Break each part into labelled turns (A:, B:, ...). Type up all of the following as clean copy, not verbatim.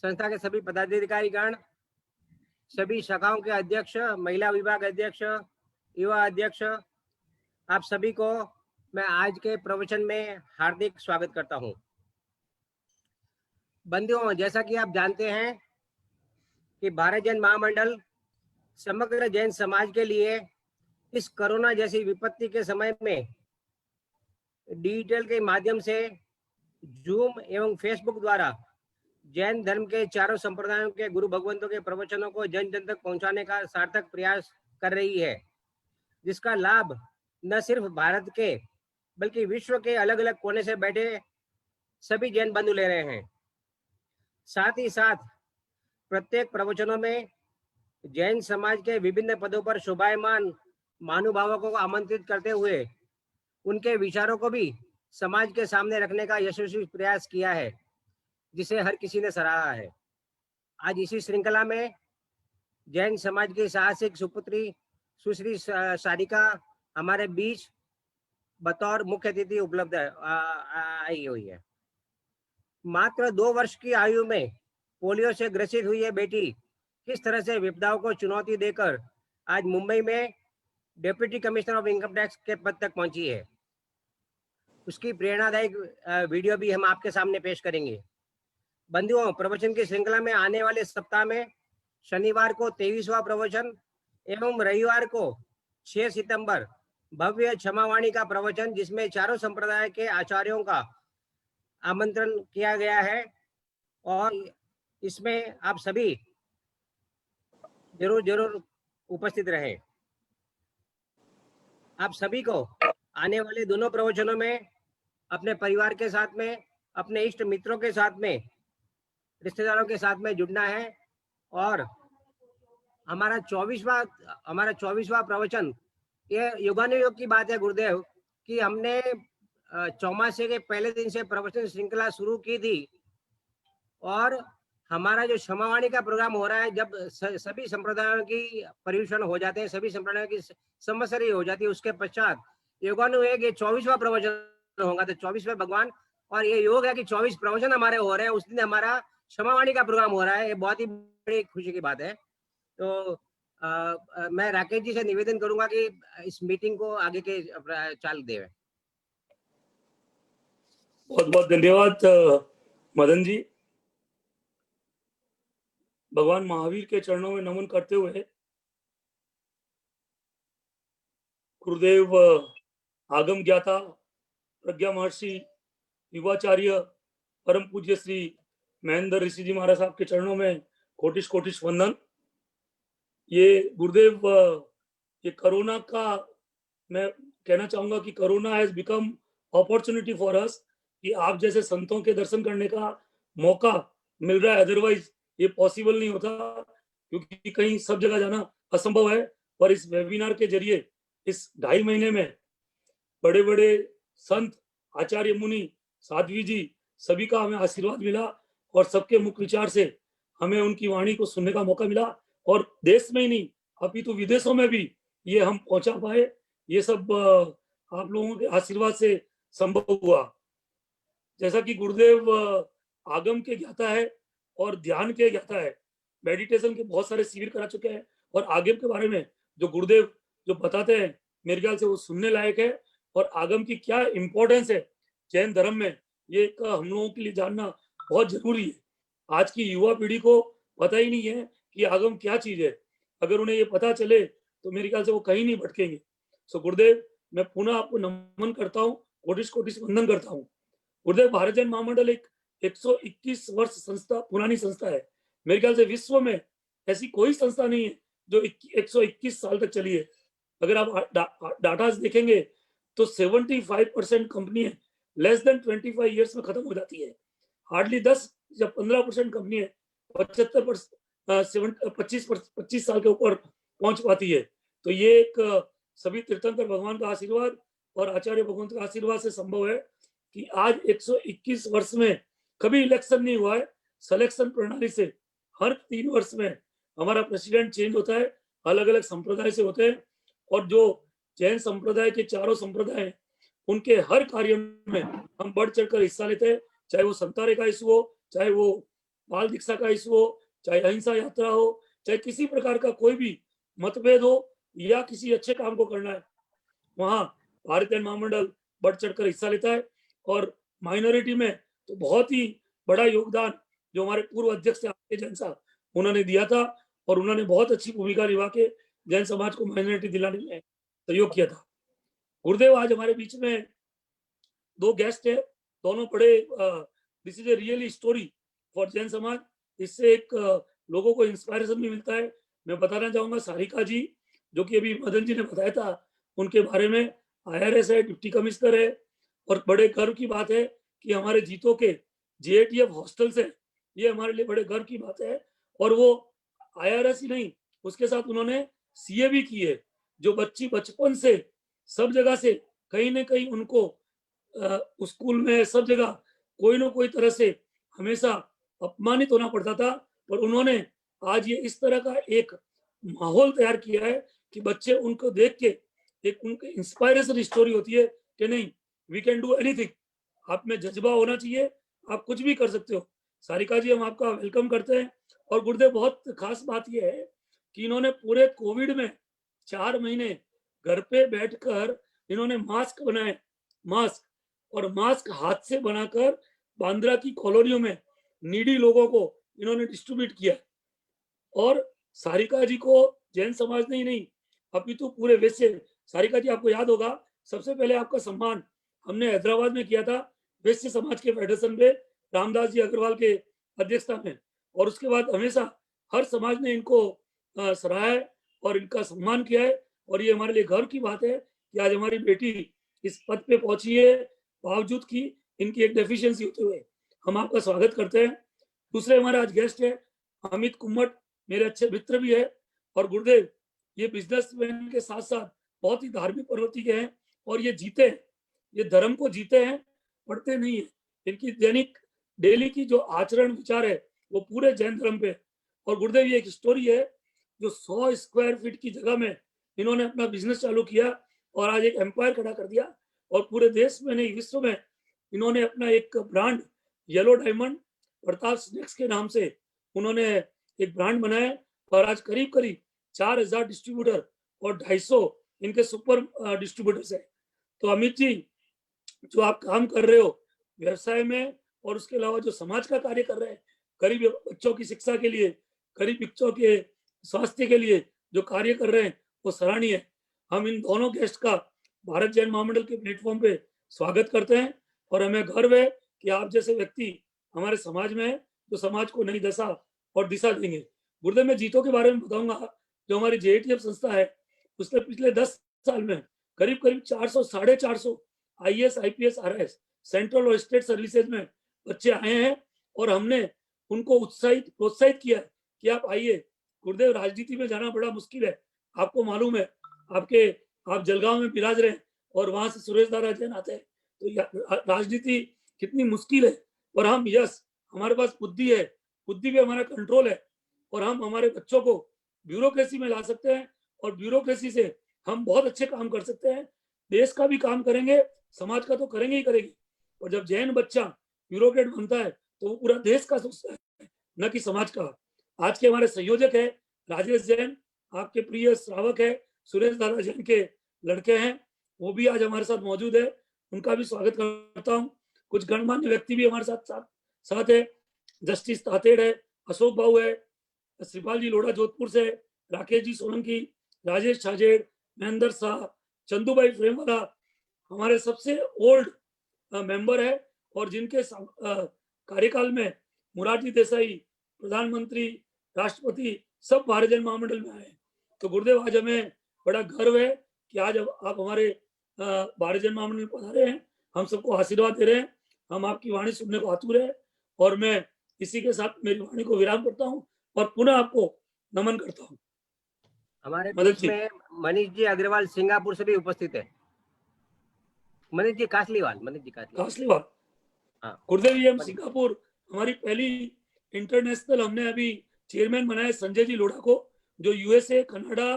A: संस्था के सभी पदाधिकारीगण, सभी शाखाओं के अध्यक्ष, महिला विभाग अध्यक्ष, युवा अध्यक्ष, आप सभी को मैं आज के प्रवचन में हार्दिक स्वागत करता हूं। बंधुओं, जैसा कि आप जानते हैं कि भारत जैन महामंडल समग्र जैन समाज के लिए इस कोरोना जैसी विपत्ति के समय में डिजिटल के माध्यम से जूम एवं फेसबुक द्वारा जैन धर्म के चारों संप्रदायों के गुरु भगवंतों के प्रवचनों को जन जन तक पहुंचाने का सार्थक प्रयास कर रही है, जिसका लाभ न सिर्फ भारत के बल्कि विश्व के अलग अलग कोने से बैठे सभी जैन बंधु ले रहे हैं। साथ ही साथ प्रत्येक प्रवचनों में जैन समाज के विभिन्न पदों पर शोभायमान महानुभावों को आमंत्रित करते हुए उनके विचारों को भी समाज के सामने रखने का यशस्वी प्रयास किया है, जिसे हर किसी ने सराहा है। आज इसी श्रृंखला में जैन समाज की साहसिक सुपुत्री सुश्री सारिका हमारे बीच बतौर मुख्य अतिथि उपलब्ध आई हुई है। मात्र 2 वर्ष की आयु में पोलियो से ग्रसित हुई ये बेटी किस तरह से विपदाओं को चुनौती देकर आज मुंबई में deputy commissioner of income tax के पद तक पहुंची है, उसकी प्रेरणादायक वीडियो भी हम आपके सामने पेश करेंगे। बंधुओं, प्रवचन की श्रृंखला में आने वाले सप्ताह में शनिवार को 23वां प्रवचन एवं रविवार को 6 सितंबर भव्य क्षमावाणी का प्रवचन, जिसमें चारों संप्रदाय के आचार्यों का आमंत्रण किया गया है और इसमें आप सभी जरूर उपस्थित रहें। आप सभी को आने वाले दोनों प्रवचनों में अपने परिवार के साथ में, अपने इष्ट मित्रों के साथ में, रिश्तेदारों के साथ में जुड़ना है। और हमारा 24वां प्रवचन, ये युगानुयोग की बात है गुरुदेव, कि हमने चौमासे के पहले दिन से प्रवचन श्रृंखला शुरू की थी और हमारा जो क्षमावाणी का प्रोग्राम हो रहा है, जब सभी संप्रदायों की परिवेषण हो जाते हैं, सभी संप्रदायों की समस्या हो जाती है, उसके पश्चात योगानुयोग ये 24वां प्रवचन होगा। तो 24वें भगवान और ये योग है कि 24 प्रवचन हमारे हो रहे हैं, उस दिन हमारा क्षमावाणी का प्रोग्राम हो रहा है। ये बहुत ही बड़ी खुशी की बात है। तो मैं राकेश जी से निवेदन करूंगा कि इस मीटिंग को आगे के चाल दें।
B: बहुत बहुत धन्यवाद मदन जी। भगवान महावीर के चरणों में नमन करते हुए गुरुदेव आगम ज्ञाता प्रज्ञा महर्षि युवाचार्य परम पूज्य श्री महेंद्र ऋषि जी महाराज साहब के चरणों में कोटिश कोटिश वंदन। ये गुरुदेव, ये कोरोना का मैं कहना चाहूंगा कि corona has become opportunity for us, कि आप जैसे संतों के दर्शन करने का मौका मिल रहा है। अदरवाइज ये पॉसिबल नहीं होता, क्योंकि कहीं सब जगह जाना असंभव है। पर इस वेबिनार के जरिए इस 2.5 महीने में बड़े बड़े संत, आचार्य मुनि, साध्वी जी, सभी का हमें आशीर्वाद मिला और सबके मुख्य विचार से हमें उनकी वाणी को सुनने का मौका मिला। और देश में ही नहीं अपितु विदेशों में भी ये हम पहुंचा पाए। ये सब आप लोगों के आशीर्वाद से संभव हुआ। जैसा कि गुरुदेव आगम के ज्ञाता है और ध्यान के ज्ञाता है, मेडिटेशन के बहुत सारे शिविर करा चुके हैं, और आगम के बारे में जो गुरुदेव जो बताते हैं, मेरे ख्याल से वो सुनने लायक है। और आगम की क्या इंपॉर्टेंस है जैन धर्म में, ये हम लोगों के लिए जानना बहुत जरूरी है। आज की युवा पीढ़ी को पता ही नहीं है कि आगम क्या चीज है। अगर उन्हें ये पता चले तो मेरे ख्याल से वो कहीं नहीं भटकेंगे। सो गुरुदेव, मैं पुनः आपको नमन करता हूँ, कोटिश कोटिश वंदन करता हूँ। गुरुदेव, भारत जैन महामंडल एक 121 वर्ष संस्था, पुरानी संस्था है। मेरे ख्याल से विश्व में ऐसी कोई संस्था नहीं है जो 121 साल तक चली है। अगर आप डाटा देखेंगे तो 75% कंपनी है लेस देन 25 ईयर्स में खत्म हो जाती है। हार्डली 10 या 15% कंपनी है 25 साल के ऊपर पहुंच पाती है। तो ये एक सभी तीर्थंकर भगवान का आशीर्वाद और आचार्य भगवंत का आशीर्वाद से संभव है कि आज 121 वर्ष में कभी इलेक्शन नहीं हुआ है। सिलेक्शन प्रणाली से हर 3 वर्ष में हमारा प्रेसिडेंट चेंज होता है, अलग अलग संप्रदाय से होते हैं। और जो जैन संप्रदाय के चारों संप्रदाय हैं, उनके हर कार्य में हम बढ़ चढ़कर हिस्सा लेते हैं, चाहे वो संतारे का इशू हो, चाहे वो बाल दीक्षा का इशू हो, चाहे अहिंसा यात्रा हो, चाहे किसी प्रकार का कोई भी मतभेद हो या किसी अच्छे काम को करना है, वहां भारत जैन महामंडल बढ़ चढ़कर हिस्सा लेता है। और माइनॉरिटी में तो बहुत ही बड़ा योगदान जो हमारे पूर्व अध्यक्ष थे जैन साहब, उन्होंने दिया था और उन्होंने बहुत अच्छी भूमिका निभा के जैन समाज को माइनॉरिटी दिलाने में सहयोग किया था। गुरुदेव आज हमारे बीच में दो गेस्ट है, दोनों बड़े this is a really story for Jain समाज। इससे एक लोगों को इंस्पायरेशन भी मिलता है। मैं बताना चाहूंगा सारिका जी, जो कि अभी मदन जी ने बताया था, उनके बारे में IRS है, डिप्टी कमिश्नर है, और बड़े गर्व की बात है कि हमारे जीतो के JATF हॉस्टल से, ये हमारे लिए बड़े गर्व की बात है। और वो IRS ही नहीं, उसके साथ उन्होंने CA भी की है। जो बच्ची बचपन से सब जगह से कहीं ना कहीं उनको स्कूल में सब जगह कोई ना कोई तरह से हमेशा अपमानित होना पड़ता था, पर उन्होंने आज ये इस तरह का एक माहौल तैयार किया है कि बच्चे उनको देख के एक उनके इंस्पायरेशन स्टोरी होती है कि नहीं, वी कैन डू एनीथिंग। आप में जज्बा होना चाहिए, आप कुछ भी कर सकते हो। सारिका जी, हम आपका वेलकम करते हैं। और गुरुदेव, बहुत खास बात यह है कि इन्होंने पूरे कोविड में 4 महीने घर पे बैठकर इन्होंने मास्क बनाए, मास्क, और मास्क हाथ से बनाकर बांद्रा की कॉलोनियों में नीडी लोगों को इन्होंने डिस्ट्रीब्यूट किया। और सारिका जी को जैन समाज ने ही नहीं, अपितु पूरे वैश्य, सारिका जी आपको याद होगा, सबसे पहले आपका सम्मान हमने हैदराबाद में किया था वैश्य समाज के फेडरेशन पे, रामदास जी अग्रवाल के अध्यक्षता में। और उसके बाद हमेशा हर समाज ने इनको सराहा है और इनका सम्मान किया है। और ये हमारे लिए गर्व की बात है कि आज हमारी बेटी इस पद पे पहुंची है, बावजूद की इनकी एक डेफिशिएंसी होते हुए। हम आपका स्वागत करते हैं। दूसरे हमारे आज गेस्ट है अमित कुम्मट, मेरे अच्छे मित्र भी है। और गुरुदेव, ये बिजनेसमैन के साथ साथ बहुत ही धार्मिक प्रवृत्ति के हैं और ये जीते हैं, ये धर्म को जीते हैं, पढ़ते नहीं है। इनकी दैनिक डेली की जो आचरण विचार है वो पूरे जैन धर्म पे। और गुरुदेव, ये एक स्टोरी है जो 100 स्क्वायर फीट की जगह में इन्होंने अपना बिजनेस चालू किया और आज एक एम्पायर खड़ा कर दिया। और पूरे देश में नहीं, विश्व में इन्होंने अपना एक brand yellow diamond Pratap snacks के नाम से उन्होंने एक ब्रांड बनाया। और आज करीब करीब 4000 डिस्ट्रीब्यूटर और 250 इनके सुपर डिस्ट्रीब्यूटर्स है। तो अमित जी, जो आप काम कर रहे हो व्यवसाय में और उसके अलावा जो समाज का कार्य कर रहे हैं, गरीब बच्चों की शिक्षा के लिए, गरीब बच्चों के स्वास्थ्य के लिए जो कार्य कर रहे हैं, वो सराहनीय है। हम इन दोनों गेस्ट का भारत जैन महामंडल के प्लेटफॉर्म पे स्वागत करते हैं और हमें गर्व है कि आप जैसे व्यक्ति हमारे समाज में है, जो समाज को नई दशा और दिशा देंगे। गुरुदेव, मैं जीतो के बारे में बताऊंगा। जो हमारी JATF संस्था है, उसने पिछले 10 साल में करीब करीब 400 450 IAS IPS RS सेंट्रल और स्टेट सर्विसेज में बच्चे आए हैं और हमने उनको प्रोत्साहित किया कि आप आइए। गुरुदेव, राजनीति में जाना बड़ा मुश्किल है, आपको मालूम है। आप जलगांव में विराज रहे और वहां से सुरेश दारा जैन आते हैं, तो राजनीति कितनी मुश्किल है। और हम हमारे पास बुद्धि है, बुद्धि पे हमारा कंट्रोल है और हम हमारे बच्चों को ब्यूरोक्रेसी में ला सकते हैं और ब्यूरोक्रेसी से हम बहुत अच्छे काम कर सकते हैं। देश का भी काम करेंगे, समाज का तो करेंगे ही करेंगे। और जब जैन बच्चा ब्यूरोक्रेट बनता है तो वो पूरा देश का सोचता है, न कि समाज का। आज के हमारे संयोजक है राजेश जैन, आपके प्रिय श्रावक है, सुरेश दादा जैन के लड़के हैं, वो भी आज हमारे साथ मौजूद है, उनका भी स्वागत करता हूँ। कुछ गणमान्य व्यक्ति भी हमारे साथ है, जस्टिस तातेड़ है, अशोक बाबू है, श्रीपाल जी लोढ़ा जोधपुर से, राकेश जी सोलंकी, राजेश छाजेड़, महेंद्र शाह, चंदूभाई फ्रेमवाला हमारे सबसे ओल्ड मेंबर है और जिनके कार्यकाल में मुरारजी देसाई प्रधानमंत्री, राष्ट्रपति सब भारत जैन महामंडल में आए। तो गुरुदेव, आज हमें बड़ा गर्व है कि आज आप हमारे भारत जैन महामंडल में पधारे हैं, हम सबको आशीर्वाद दे रहे हैं। हम आपकी वाणी सुनने को आतुर है और मैं इसी के साथ मेरी वाणी को विराम करता हूँ और पुनः आपको नमन करता हूँ।
A: हमारे
B: मदन
A: बीच
B: जी,
A: में मनीष जी अग्रवाल सिंगापुर से भी उपस्थित है। मनीष जी कासलीवाल,
B: कासलीवाल।
A: हाँ।
B: गुरुदेव, ये हम सिंगापुर, हमारी पहली इंटरनेशनल हमने अभी चेयरमैन बनाए संजय जी लोढ़ा को, जो USA, कनाडा,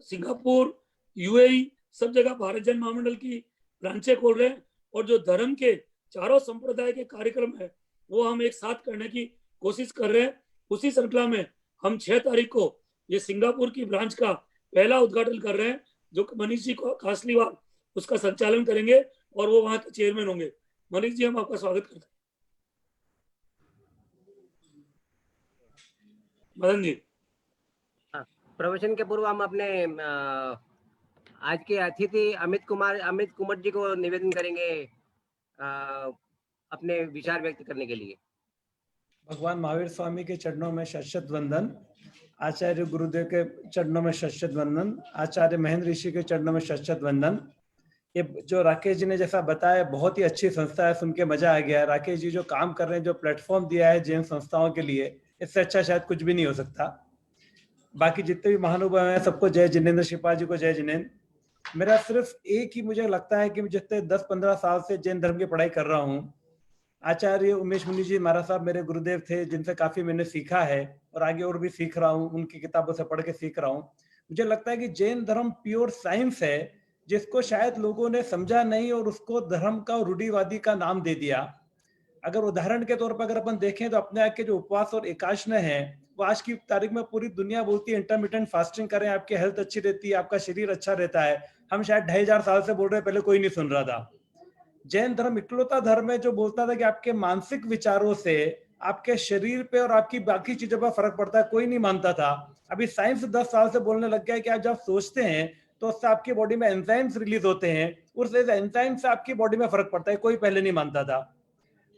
B: सिंगापुर, UAE सब जगह भारत जैन महामंडल की ब्रांचें खोल रहे हैं। और जो धर्म के चारों संप्रदाय के कार्यक्रम है वो हम एक साथ करने की कोशिश कर रहे हैं। उसी श्रृंखला में हम 6 तारीख को ये सिंगापुर की ब्रांच का पहला उद्घाटन कर रहे हैं, जो मनीष जी कासलीवाल उसका संचालन करेंगे और वो वहां के चेयरमैन होंगे। मनीष जी, हम आपका स्वागत करते हैं। मदन जी।
A: प्रवचन के पूर्व हम अपने आज के अतिथि अमित कुमार जी को निवेदन करेंगे अपने विचार व्यक्त करने के लिए।
C: भगवान महावीर स्वामी के चरणों में शत वंदन, आचार्य गुरुदेव के चरणों में शत वंदन, आचार्य महेंद्र ऋषि के चरणों में शत वंदन। ये जो राकेश जी ने जैसा बताया, बहुत ही अच्छी संस्था है, सुन के मजा आ गया। राकेश जी जो काम कर रहे हैं, जो प्लेटफॉर्म दिया है जैन संस्थाओं के लिए, इससे अच्छा शायद कुछ भी नहीं हो सकता। बाकी जितने भी महानुभाव हैं सबको जय जिनेंद्र, शिपा जी को जय जिनेंद्र। मेरा सिर्फ एक ही मुझे लगता है कि जितने 10-15 साल से जैन धर्म की पढ़ाई कर रहा हूँ, आचार्य उमेश मुनि जी महाराज साहब मेरे गुरुदेव थे, जिनसे काफी मैंने सीखा है और आगे और भी सीख रहा हूँ, उनकी किताबों से पढ़ के सीख रहा हूँ। मुझे लगता है कि जैन धर्म प्योर साइंस है, जिसको शायद लोगों ने समझा नहीं और उसको धर्म का रूढ़िवादी का नाम दे दिया। अगर उदाहरण के तौर पर अगर अपन देखें तो अपने के जो उपवास और एकादशी है, वो आज की तारीख में पूरी दुनिया बोलती है इंटरमिटेंट फास्टिंग करें, आपकी हेल्थ अच्छी रहती है, आपका शरीर अच्छा रहता है। हम शायद 2500 साल से बोल रहे हैं, पहले कोई नहीं सुन रहा था। जैन धर्म इकलौता धर्म है जो बोलता था कि आपके मानसिक विचारों से आपके शरीर पे और आपकी बाकी चीजों पर फर्क पड़ता है, कोई नहीं मानता था। अभी साइंस 10 साल से बोलने लग गया है कि आप जब सोचते हैं तो उससे आपकी बॉडी में एंजाइम्स रिलीज होते हैं, उस एंजाइम से आपकी बॉडी में फर्क पड़ता है, कोई पहले नहीं मानता था।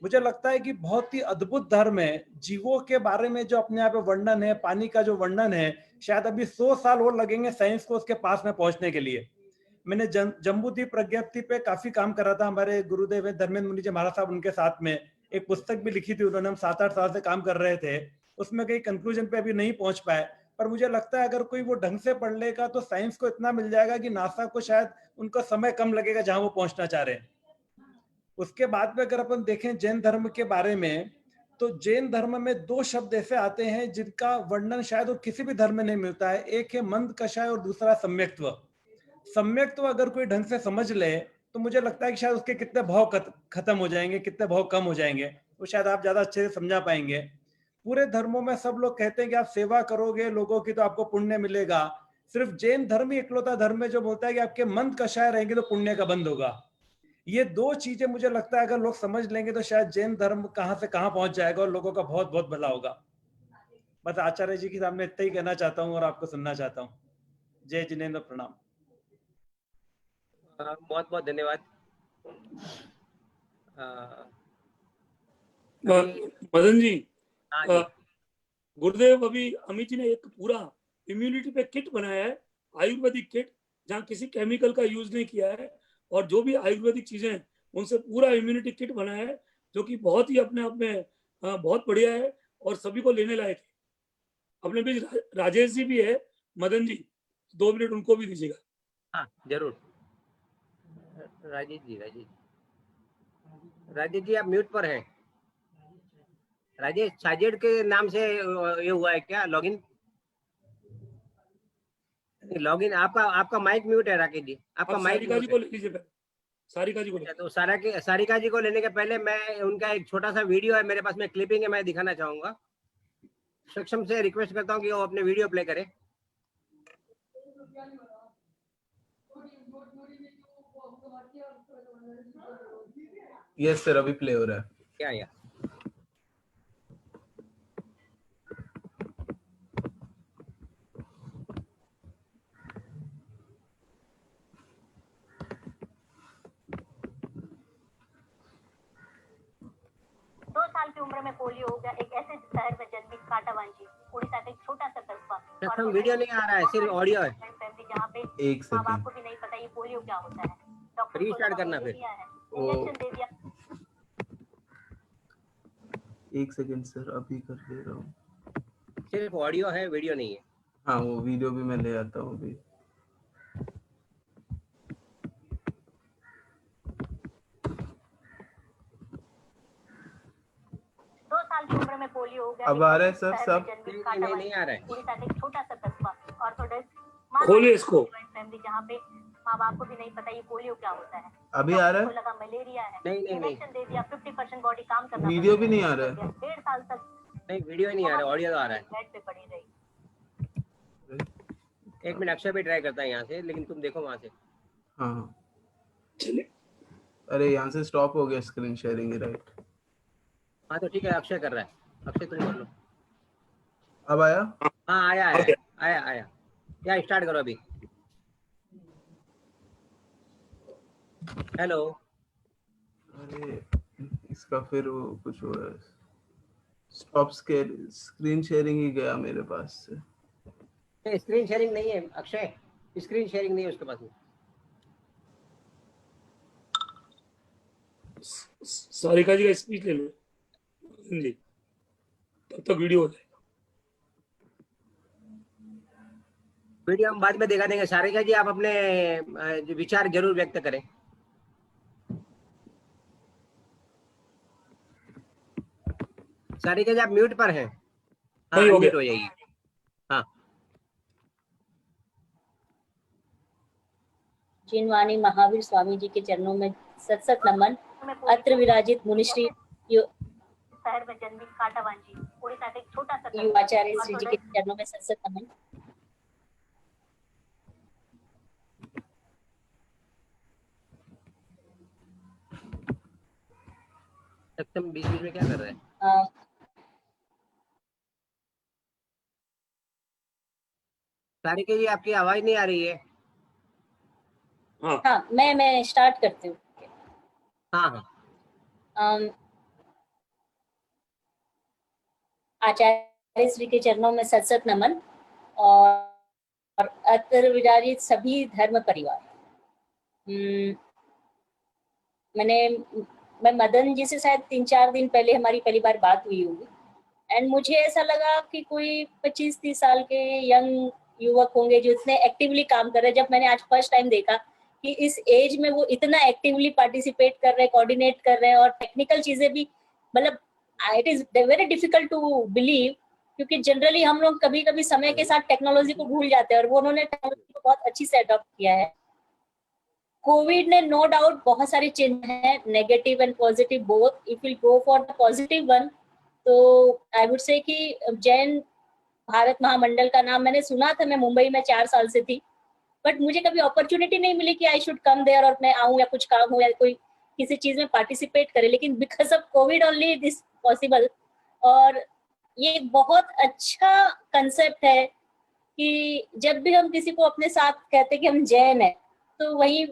C: मुझे लगता है कि बहुत ही अद्भुत धर्म है। जीवों के बारे में जो अपने यहाँ पे वर्णन है, पानी का जो वर्णन है, शायद अभी 100 साल और लगेंगे साइंस को उसके पास में पहुंचने के लिए। मैंने जम्बूद्वीप प्रज्ञप्ति पे काफी काम करा था, हमारे गुरुदेव है धर्मेंद्र मुनि जी महाराज साहब, उनके साथ में एक पुस्तक भी लिखी थी उन्होंने, हम 7-8 साल से काम कर रहे थे। उसमें कई कंक्लूजन पे अभी नहीं पहुंच पाए, पर मुझे लगता है अगर कोई वो ढंग से पढ़ लेगा तो साइंस को इतना मिल जाएगा कि नासा को शायद उनका समय कम लगेगा जहां वो पहुंचना चाह रहे हैं। उसके बाद में अगर अपन देखें जैन धर्म के बारे में, तो जैन धर्म में 2 शब्द ऐसे आते हैं जिनका वर्णन शायद और किसी भी धर्म में नहीं मिलता है। एक है मंद कषाय और दूसरा सम्यक्त्व। सम्यक्त्व अगर कोई ढंग से समझ ले तो मुझे लगता है कि शायद उसके कितने भाव खत्म हो जाएंगे, कितने भाव कम हो जाएंगे, वो शायद आप ज्यादा अच्छे से समझा पाएंगे। पूरे धर्मों में सब लोग कहते हैं कि आप सेवा करोगे लोगों की तो आपको पुण्य मिलेगा। सिर्फ जैन धर्म ही इकलौता धर्म है जो बोलता है कि आपके मंद कषाय रहेंगे तो पुण्य का बंद होगा। ये 2 चीजें मुझे लगता है अगर लोग समझ लेंगे तो शायद जैन धर्म कहां से कहां पहुंच जाएगा और लोगों का बहुत बहुत भला होगा। बस आचार्य जी के सामने इतना ही कहना चाहता हूं और आपको सुनना चाहता हूं। जय जिनेंद्र, प्रणाम।
A: बहुत बहुत धन्यवाद।
B: मदन जी,
A: हाँ जी।
B: गुरुदेव अभी अमित जी ने एक पूरा इम्यूनिटी पे किट बनाया है, आयुर्वेदिक किट, जहाँ किसी केमिकल का यूज नहीं किया है और जो भी आयुर्वेदिक चीजें हैं उनसे पूरा इम्यूनिटी किट बनाया है, जो कि बहुत ही अपने आप में बहुत बढ़िया है और सभी को लेने लायक है। अपने बीच राजेश जी भी है, मदन जी 2 मिनट उनको भी दीजिएगा।
A: हाँ जरूर। राजेश जी आप म्यूट पर हैं। राजेश साजेड के नाम से ये हुआ है क्या लॉगिन? लॉगिन आपका माइक म्यूट है राकेश जी, आपका माइक
B: सारिका जी को ले लीजिए, सारिका जी को।
A: तो सारिका जी को लेने के पहले मैं उनका एक छोटा सा वीडियो है मेरे पास में, क्लिपिंग है, मैं दिखाना चाहूंगा। सक्षम से रिक्वेस्ट करता हूँ कि वो अपने वीडियो प्ले करे।
D: यस सर, अभी प्ले हो रहा है।
A: क्या यार?
E: की उम्र में पोलियो हो गया। एक ऐसे शहर में जन्मी काटावांजी, उड़ीसा का एक छोटा सा कस्बा।
A: और वीडियो नहीं आ रहा है, सिर्फ ऑडियो है।
E: जहाँ पे
D: एक सेकंड,
E: माँ बाप को भी नहीं पता ये पोलियो क्या होता है। डॉक्टर
A: रीस्टार्ट करना फिर।
E: इंजेक्शन दे दिया।
D: एक सेकंड सर, अभी कर ले रहा हूँ।
A: सिर्फ ऑडियो है, वीडियो नहीं है।
D: हाँ, वो वीडियो भी मैं ले आता हूँ अभी।
E: की उम्र में पोलियो हो गया।
D: अब आ रहा है सर सब?
A: नहीं आ रहा है।
E: उड़ीसा का एक छोटा सा कस्बा, ऑर्थोडॉक्स
B: खोलिए इसको।
E: फैमिली जहाँ पे माँ बाप को भी नहीं पता ये पोलियो क्या होता है।
D: अभी आ रहा है?
E: लगा मलेरिया है,
A: नहीं
E: इंजेक्शन दे दिया, 50% बॉडी काम करना।
D: वीडियो भी नहीं आ रहा है।
E: 1.5 साल तक
A: नहीं, वीडियो नहीं आ रहा, ऑडियो तो आ रहा है।
E: बेड पे पड़ी रही।
A: एक मिनट, अक्षय भी ट्राई करता है यहाँ से, लेकिन तुम देखो वहां से।
D: हाँ हाँ।
B: चलिए
D: अरे यहाँ से स्टॉप हो गया स्क्रीन शेयरिंग, राइट?
A: हाँ तो ठीक है, अक्षय कर रहा है, अक्षय तुम कर लो।
D: अब आया?
A: हाँ आया
B: Okay.
A: आया आया। या स्टार्ट करो अभी। हेलो।
D: अरे इसका फिर वो कुछ हो रहा है, स्टॉप स्क्रीन शेयरिंग ही गया मेरे पास से।
A: स्क्रीन शेयरिंग नहीं है अक्षय, स्क्रीन शेयरिंग नहीं है उसके पास में।
B: सारिका जी का स्पीच ले लो हिंदी, तब तक वीडियो हो जाएगा।
A: वीडियो हम बाद में दिखा देंगे। सारिका जी आप अपने जो विचार जरूर व्यक्त करें। सारिका जी आप म्यूट पर हैं। हाँ
B: नहीं, हो
A: म्यूट
B: गया।
A: हो जाएगी। हाँ
F: जिनवाणी महावीर स्वामी जी के चरणों में सत नमन।
E: में पोलियो
F: अत्र विराजित मुनिश्री
E: शहर में जन्मी काटावान जी, उड़ीसा का एक छोटा सा कस्बा।
F: युवाचार्य श्री जी के चरणों में सत नमन।
A: सक्षम बीच बीच में क्या कर रहा है? सारिका जी आपकी आवाज नहीं आ रही है।
F: हाँ मैं स्टार्ट करती हूँ।
A: हाँ हाँ
F: आचार्य श्री के चरणों में सत नमन और अत्र विराजित सभी धर्म परिवार। मैं मदन जी से शायद 3-4 दिन पहले हमारी पहली बार बात हुई होगी, एंड मुझे ऐसा लगा कि कोई 25-30 साल के यंग युवक होंगे जो इतने एक्टिवली काम कर रहे हैं। जब मैंने आज फर्स्ट टाइम देखा कि इस एज में वो इतना एक्टिवली पार्टिसिपेट कर रहे हैं, कोऑर्डिनेट कर रहे हैं और टेक्निकल चीजें भी, मतलब it is very difficult to believe, क्योंकि जनरली हम लोग कभी कभी समय के साथ टेक्नोलॉजी को भूल जाते हैं और वो उन्होंने टेक्नोलॉजी को बहुत अच्छी से अडॉप्ट किया है। कोविड ने नो डाउट बहुत सारे चेंज हैं, negative and positive both. If will go for the positive one, तो आई वुड से कि जैन भारत महामंडल का नाम मैंने सुना था। मैं मुंबई में 4 साल से थी, बट मुझे कभी अपॉर्चुनिटी नहीं मिली कि आई शुड कम देयर और मैं आऊं या कुछ काम हो या कोई किसी चीज में पार्टिसिपेट करे, लेकिन because of Covid only this possible. और ये बहुत अच्छा कंसेप्ट है कि जब भी हम किसी को अपने साथ कहते कि हम जैन है, तो वही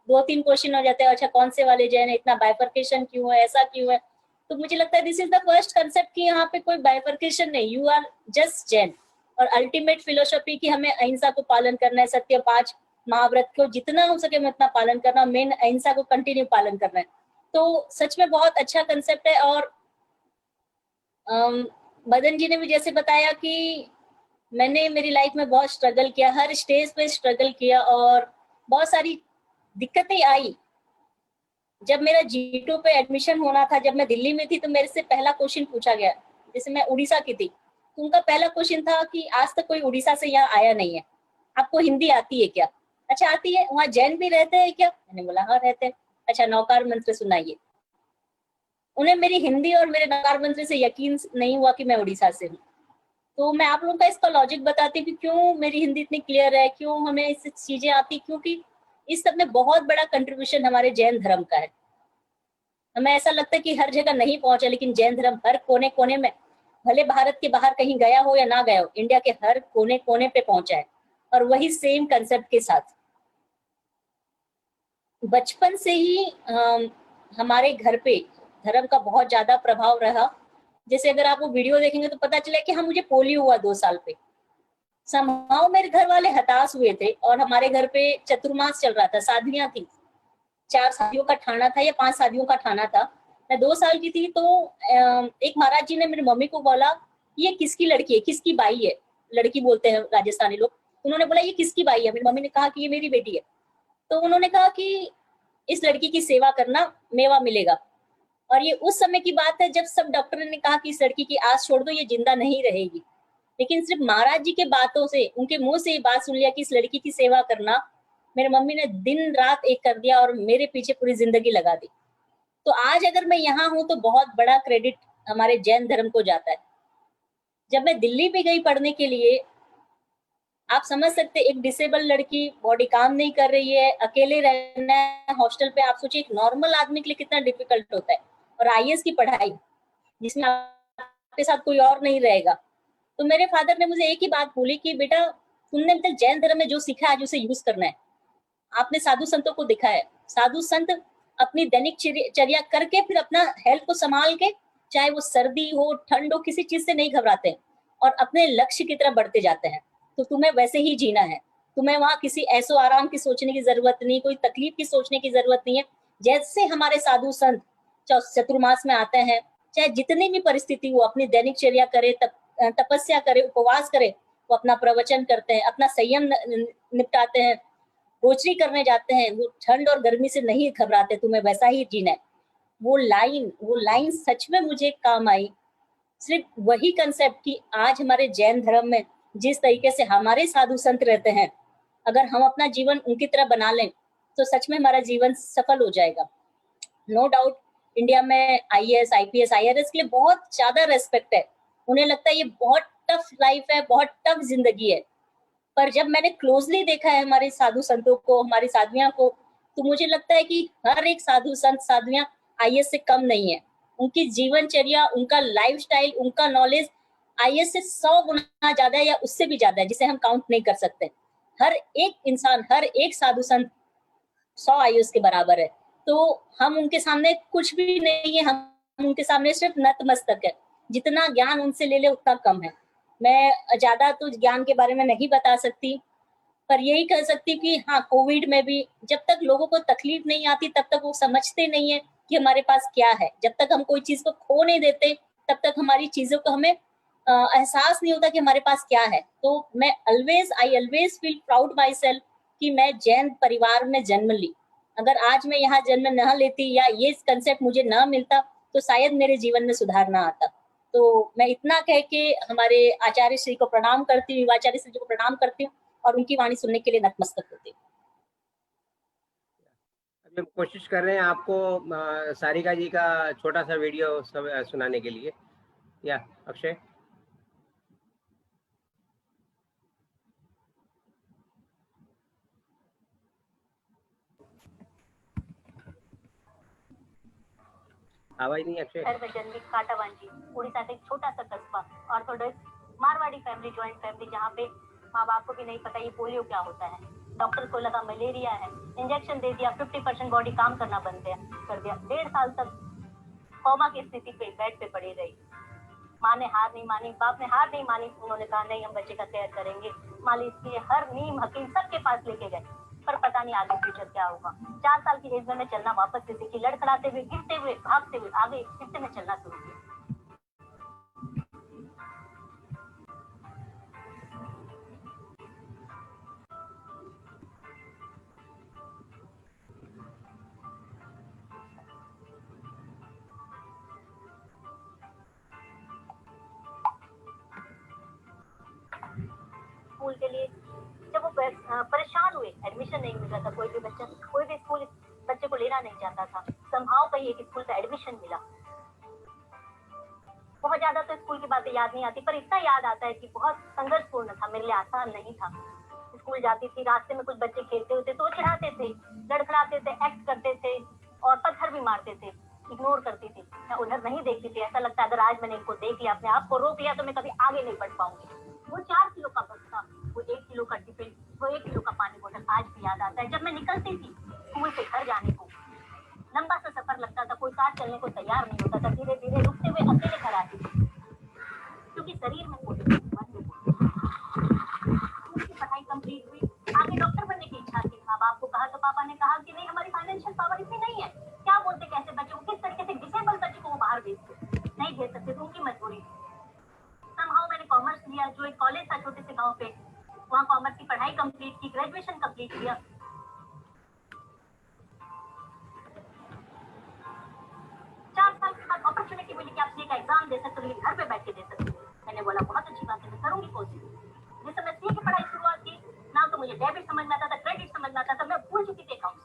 F: 2-3 क्वेश्चन हो जाते हैं, अच्छा कौन से वाले जैन है, इतना बाइफर्केशन क्यों है, ऐसा क्यों है। तो मुझे लगता है this is the first concept कि यहाँ पे कोई बाइफर्केशन नहीं, यू आर जस्ट जैन। और अल्टीमेट फिलोसफी कि हमें अहिंसा को पालन करना है, सत्य 5 महाव्रत को जितना हो सके उतना पालन करना, मेन अहिंसा को कंटिन्यू पालन करना है। तो सच में बहुत अच्छा कंसेप्ट है। और मदन जी ने भी जैसे बताया कि मैंने मेरी लाइफ में बहुत स्ट्रगल किया, हर स्टेज पे स्ट्रगल किया और बहुत सारी दिक्कतें आई। जब मेरा G2 पे एडमिशन होना था, जब मैं दिल्ली में थी, तो मेरे से पहला क्वेश्चन पूछा गया, जैसे मैं उड़ीसा की थी, तो उनका पहला क्वेश्चन था कि आज तक कोई उड़ीसा से यहाँ आया नहीं है, आपको हिंदी आती है क्या? अच्छा आती है। वहाँ जैन भी रहते हैं क्या? मैंने बोला हाँ रहते हैं। अच्छा नौकार मंत्र सुनाइए। उन्हें मेरी हिंदी और मेरे नौकार मंत्र से यकीन नहीं हुआ कि मैं उड़ीसा से हूँ। तो मैं आप लोगों का इसका लॉजिक बताती हूँ कि क्यों मेरी हिंदी इतनी क्लियर है, क्यों हमें इससे चीजें आती, क्योंकि इस सब में बहुत बड़ा कंट्रीब्यूशन हमारे जैन धर्म का है। हमें ऐसा लगता है कि हर जगह नहीं पहुंचा, लेकिन जैन धर्म हर कोने कोने में, भले भारत के बाहर कहीं गया हो या ना गया हो, इंडिया के हर कोने कोने पे पहुंचा है। और वही सेम कंसेप्ट के साथ बचपन से ही हमारे घर पे धर्म का बहुत ज्यादा प्रभाव रहा। जैसे अगर आप वो वीडियो देखेंगे तो पता चला कि हाँ मुझे पोलियो हुआ 2 साल पे। समाओ मेरे घर वाले हताश हुए थे और हमारे घर पे चतुर्मास चल रहा था, शादियां थी, 4 शादियों का ठाना था या 5 शादियों का ठाना था। मैं 2 साल की थी, तो एक महाराज जी ने मेरी मम्मी को बोला ये किसकी लड़की है, किसकी बाई है, लड़की बोलते हैं राजस्थानी लोग। उन्होंने बोला ये किसकी बाई है? मेरी मम्मी ने कहा कि ये मेरी बेटी है। तो उन्होंने कहा कि इस लड़की की सेवा करना, मेवा मिलेगा। और ये उस समय की बात है जब सब डॉक्टर ने कहा कि इस लड़की की आस छोड़ दो, ये जिंदा नहीं रहेगी। लेकिन सिर्फ महाराज जी के बातों से, उनके मुंह से ये बात सुन लिया कि इस लड़की की सेवा करना, मेरी मम्मी ने दिन रात एक कर दिया और मेरे पीछे पूरी जिंदगी लगा दी। तो आज अगर मैं यहाँ हूँ तो बहुत बड़ा क्रेडिट हमारे जैन धर्म को जाता है। जब मैं दिल्ली भी गई पढ़ने के लिए, आप समझ सकते एक डिसेबल लड़की, बॉडी काम नहीं कर रही है, अकेले रहना है हॉस्टल पे, आप सोचिए एक नॉर्मल आदमी के लिए कितना डिफिकल्ट होता है। और आईएएस की पढ़ाई जिसमें आपके साथ कोई और नहीं रहेगा। तो मेरे फादर ने मुझे एक ही बात बोली कि बेटा तुमने अभी तक जैन धर्म में जो सीखा है आज उसे यूज करना है। आपने साधु संतों को देखा है, साधु संत अपनी दैनिक चर्या करके फिर अपना हेल्थ को संभाल के, चाहे वो सर्दी हो ठंड हो, किसी चीज से नहीं घबराते और अपने लक्ष्य की तरफ बढ़ते जाते हैं। तो तुम्हें वैसे ही जीना है, तुम्हें वहां किसी ऐसो आराम की सोचने की जरूरत नहीं, कोई तकलीफ की सोचने की जरूरत नहीं है। जैसे हमारे साधु संत चतुर्मास में आते हैं, चाहे जितनी भी परिस्थिति हो, अपनी दैनिक चर्या करे, तपस्या करे, उपवास करे, वो अपना प्रवचन करते हैं, अपना संयम निपटाते हैं, गोचरी करने जाते हैं, वो ठंड और गर्मी से नहीं घबराते, तुम्हें वैसा ही जीना है। वो लाइन सच में मुझे काम आई। सिर्फ वही कंसेप्ट कि आज हमारे जैन धर्म में जिस तरीके से हमारे साधु संत रहते हैं, अगर हम अपना जीवन उनकी तरह बना लें तो सच में हमारा जीवन सफल हो जाएगा। नो डाउट इंडिया में आईएएस, आईपीएस, आईआरएस के लिए बहुत ज्यादा रेस्पेक्ट है। उन्हें लगता है ये बहुत टफ लाइफ है, बहुत टफ जिंदगी है। पर जब मैंने क्लोजली देखा है हमारे साधु संतों को, हमारी साधवियां को, तो मुझे लगता है कि हर एक साधु संत साधवियां आईएएस से कम नहीं है। उनकी जीवनचर्या, उनका लाइफस्टाइल, उनका नॉलेज आईएएस से 100 गुना ज्यादा है या उससे भी ज्यादा है, जिसे हम काउंट नहीं कर सकते। हर एक इंसान, हर एक साधु संत 100 आईएएस के बराबर है। तो हम उनके सामने कुछ भी नहीं है, हम उनके सामने सिर्फ नतमस्तक है। जितना ज्ञान उनसे ले ले उतना कम है। मैं ज्यादा तो ज्ञान के बारे में नहीं बता सकती, पर यही कह सकती कि हाँ, कोविड में भी जब तक लोगों को तकलीफ नहीं आती तब तक वो समझते नहीं है कि हमारे पास क्या है। जब तक हम कोई चीज को खो नहीं देते तब तक हमारी चीजों को हमें एहसास नहीं होता कि हमारे पास क्या है। तो मैं I always feel proud my self कि मैं जैन परिवार में जन्म ली। अगर आज मैं यहाँ जन्म न लेती या ये कंसेप्ट मुझे न मिलता तो शायद मेरे जीवन में सुधार ना आता। तो मैं इतना कह के हमारे आचार्य श्री को प्रणाम करती हूँ, युवाचार्य श्री को प्रणाम करती हूँ और उनकी वाणी सुनने के लिए नतमस्तक होती हूँ।
A: अभी हम कोशिश कर रहे हैं आपको सारिका जी का छोटा सा वीडियो सब सुनाने के लिए। या अक्षय, आवाज नहीं अक्षय।
E: शहर में जन्मी काटावांजी, उड़ीसा का एक छोटा सा कस्बा, Orthodox Marwari family, joint family, जहाँ पे माँ बाप को भी नहीं पता ये पोलियो क्या होता है। डॉक्टर को लगा मलेरिया है, इंजेक्शन दे दिया, 50% बॉडी काम करना बंद कर दिया। 1.5 साल तक कोमा की स्थिति पे बेड पे पड़ी रही। माँ ने हार नहीं मानी, बाप ने हार नहीं मानी। उन्होंने कहा नहीं, हम बच्चे का केयर करेंगे। मालिश किए, हर नीम हकीम सबके पास लेके गए, पर पता नहीं आगे फ्यूचर क्या होगा। 4 साल की एज में मैं चलना वापस से सीखी, लड़खड़ाते हुए, गिरते हुए, भागते हुए आगे फिर में चलना शुरू किया। स्कूल के लिए जब वो परेशान हुए, एडमिशन नहीं मिल रहा था, कोई भी स्कूल बच्चे को लेना नहीं चाहता था। समहाउ कहीं एक स्कूल का एडमिशन मिला। बहुत ज्यादा तो स्कूल की बातें याद नहीं आती, पर इतना याद आता है कि बहुत संघर्षपूर्ण था, मेरे लिए आसान नहीं था। स्कूल जाती थी, रास्ते में कुछ बच्चे खेलते होते तो चिढ़ाते थे, लड़खड़ाते थे, एक्ट करते थे और पत्थर भी मारते थे। इग्नोर करती थी, मैं उधर नहीं देखती थी। ऐसा लगता है अगर आज मैंने इनको देख लिया, अपने आप को रोक लिया, तो मैं कभी आगे नहीं बढ़ पाऊंगी। वो 4 किलो का बस्ता, वो 1 किलो का टिफिन, वो 1 किलो का पानी बोतल आज भी याद आता है। जब मैं निकलती थी स्कूल से घर जाने को, लंबा सा सफर लगता था, कोई साथ चलने को तैयार नहीं होता था। धीरे धीरे रुकते हुए अकेले घर आती थी, क्योंकि शरीर में स्कूल की पढ़ाई कंप्लीट हुई, आगे डॉक्टर बनने की इच्छा थी। माँ बाप को कहा तो पापा ने कहा कि नहीं, हमारी फाइनेंशियल पावर इतनी नहीं है। क्या बोलते कैसे बच्चों को, किस तरीके से डिसेबल बच्चे को वो बाहर भेजते, नहीं भेज सकते, तो उनकी मजबूरी। समहाउ मैंने कॉमर्स लिया, जो एक कॉलेज था छोटे से गांव पे, वहाँ कॉमर्स की पढ़ाई कंप्लीट की, ग्रेजुएशन कंप्लीट किया। 4 साल के बाद अपॉर्चुनिटी मिली कि आप सीए का एग्जाम दे सकते हो, लेकिन घर पे बैठ के दे सकते हो। मैंने बोला बहुत अच्छी बात है, मैं करूंगी कोशिश। जिस समय सीए की पढ़ाई शुरुआत की, ना तो मुझे डेबिट समझ में आता था, क्रेडिट समझ में आता था, मैं भूल चुकी थी अकाउंट्स।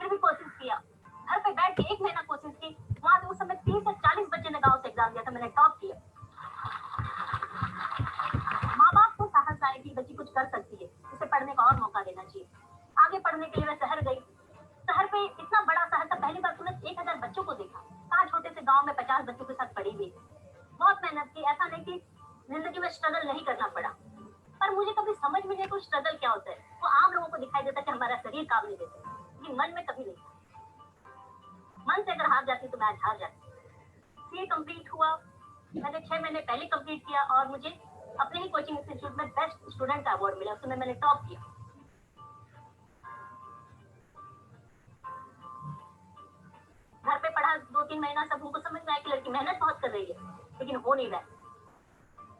E: फिर भी कोशिश किया, घर पे बैठ के 1 महीना कोशिश की। वहाँ से उस समय 30 से 40 बच्चे ने गाँव से एग्जाम दिया था, मैंने टॉप किया। कर सकती है, इसे पढ़ने का और मौका देना चाहिए। आगे पढ़ने के लिए मैं शहर गई। शहर पे इतना बड़ा शहर था, पहली बार तुमने 1000 बच्चों को देखा। कहाँ छोटे से गांव में 50 बच्चों के साथ पढ़ी हुई। बहुत मेहनत की, ऐसा नहीं कि जिंदगी में स्ट्रगल नहीं करना पड़ा, पर मुझे कभी समझ में नहीं कोई स्ट्रगल क्या होता है। वो आम लोगों को दिखाई देता कि हमारा शरीर काम नहीं देता, लेकिन मन में कभी नहीं। मन से अगर हार जाती तो मैं आज हार जाती। सीए कंप्लीट हुआ, मैंने 6 महीने पहले कंप्लीट किया और मुझे अपने ही कोचिंग इंस्टीट्यूट में बेस्ट स्टूडेंट का अवार्ड मिला, उसमें मैंने टॉप किया। घर पे पढ़ा 2-3 महीना, सब उनको समझ में आया कि लड़की मेहनत बहुत कर रही है, लेकिन हो नहीं रहा।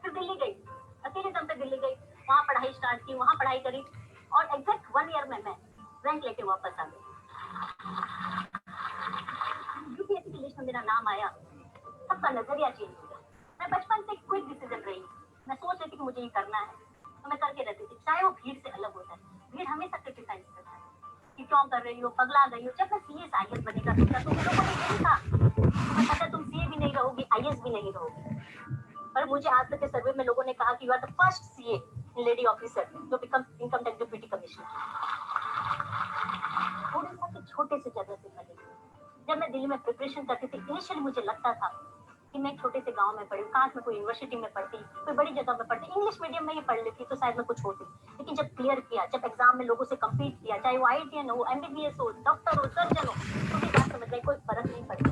E: फिर दिल्ली गई, अकेले दम पे दिल्ली गई, वहाँ पढ़ाई स्टार्ट की, वहाँ पढ़ाई करी और एग्जैक्ट 1 ईयर में मैं रैंक लेके वापस आ गई। यूपीएससी की लिस्ट में मेरा नाम आया, सबका नजरिया चेंज हो गया। मैं बचपन से क्विक डिसीजन रही, मैं सोच रही थी कि मुझे ये करना है, तो मैं करके रहती थी, चाहे वो भीड़ से अलग होता है। भीड़ हमेशा क्रिटिसाइज करता है कि क्यों कर रही हो, पगला गई हो। जब मैं सीएस आईएएस बनेगा सोचा तो लोगों ने यही कहा, तुम्हें पता तुम सीए भी नहीं रहोगी, आईएएस भी नहीं रहोगी। पर मुझे आज तक के सर्वे में लोगों ने कहा कि you are the first CA lady officer जो become income tax deputy commissioner. Orissa के छोटे से जगह से बनी। जब मैं दिल्ली में प्रिपरेशन करती थी, इनिशियली मुझे लगता था कि मैं छोटे से गांव में पढ़ी, काश मैं कोई यूनिवर्सिटी में पढ़ती, कोई बड़ी जगह में पढ़ती, इंग्लिश मीडियम में ही पढ़ लेती तो शायद मैं कुछ होती। लेकिन जब क्लियर किया, जब एग्जाम में लोगों से कम्पीट किया, चाहे वो आईआईटीएन हो, एमबीबीएस हो, डॉक्टर हो, सर्जन हो, तो भी बात समझ गई कोई फर्क नहीं पड़ता।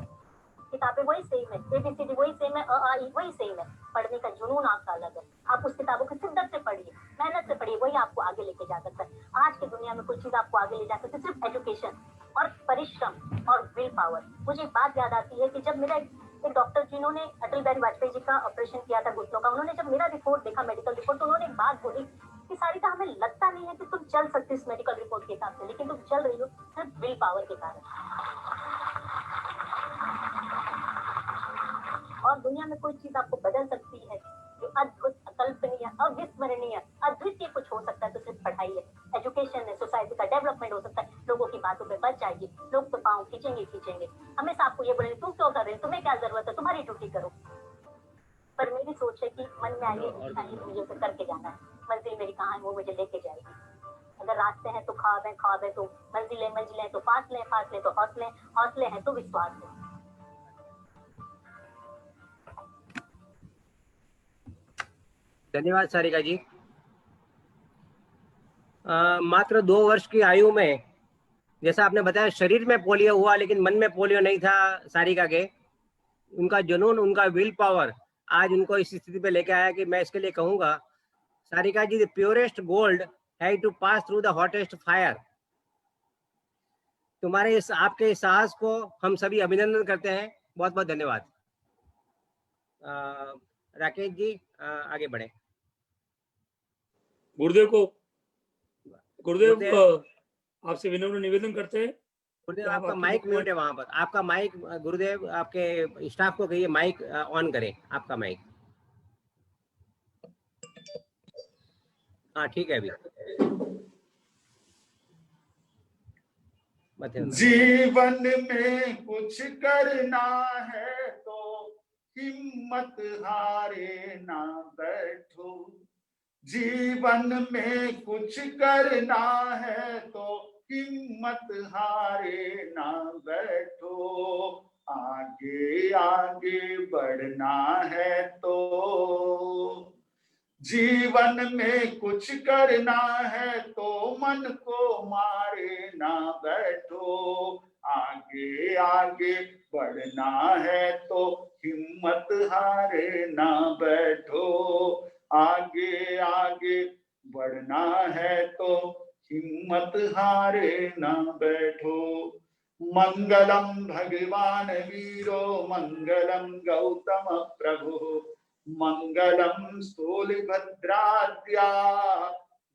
E: किताबें वही सेम है, एबीसीडी वही सेम है, अ आ ई वही सेम है, पढ़ने का जुनून आपका अलग है। आप उस किताबों को शिद्दत से पढ़िए, मेहनत से पढ़िए, वही आपको आगे लेके जा सकता है। आज की दुनिया में कोई चीज आपको आगे ले जा सकती है सिर्फ एजुकेशन और परिश्रम और विल पावर। मुझे एक बात याद आती है कि जब मेरा एक डॉक्टर जिन्होंने अटल बिहारी वाजपेयी जी का ऑपरेशन किया था घुटनों का, उन्होंने जब मेरा रिपोर्ट देखा, मेडिकल रिपोर्ट, तो उन्होंने एक बात बोली कि सारिका, हमें लगता नहीं है कि तुम चल सकती इस मेडिकल रिपोर्ट के हिसाब से, लेकिन तुम चल रही हो सिर्फ विल पावर के कारण। और दुनिया में कोई चीज आपको बदल सकती है जो अद्भुत, अकल्पनीय, अविस्मरणीय, अद्वितीय कुछ हो सकता है तो सिर्फ पढ़ाई है, एजुकेशन है। सोसाइटी का डेवलपमेंट हो सकता है। लोगों की बातों पे बच जाइए, लोग तो पाँव खींचेंगे। हमेशा आपको ये बोलेंगे तुम क्यों कर रहे हो, तुम्हें क्या जरूरत है, तुम्हारी ड्यूटी करो। पर मेरी सोच है कि मन में आइए, इच्छा है, मुझे उसे करके जाना है। मंजिल मेरी कहाँ है, वो मुझे लेके जाएगी। अगर रास्ते हैं तो ख्वाब है तो मंजिलें तो फासले तो हौसले हैं तो विश्वास है।
A: धन्यवाद सारिका जी। मात्र 2 वर्ष की आयु में, जैसा आपने बताया, शरीर में पोलियो हुआ लेकिन मन में पोलियो नहीं था सारिका के। उनका जुनून, उनका विल पावर आज उनको इस स्थिति पे लेके आया कि मैं इसके लिए कहूंगा, Sarika ji, the purest gold है to pass through the hottest fire. तुम्हारे इस, आपके साहस को हम सभी अभिनंदन करते हैं। बहुत बहुत धन्यवाद। राकेश जी आगे बढ़े।
B: गुरुदेव आपसे विनम्र निवेदन करते हैं।
A: गुरुदेव, आपका माइक म्यूट है वहां पर, आपका माइक, गुरुदेव आपके स्टाफ को कहिए माइक ऑन करें, आपका माइक। हाँ ठीक है अभी।
G: जीवन में कुछ करना है तो हिम्मत हारे ना बैठो। जीवन में कुछ करना है तो हिम्मत हारे ना बैठो। आगे आगे बढ़ना है तो जीवन में कुछ करना है तो मन को मारे ना बैठो। आगे आगे बढ़ना है तो हिम्मत हारे ना बैठो। आगे आगे बढ़ना है तो हिम्मत हारे ना बैठो। मंगलम भगवान वीरो मंगलम गौतम प्रभु मंगलम स्थूलिभद्राद्या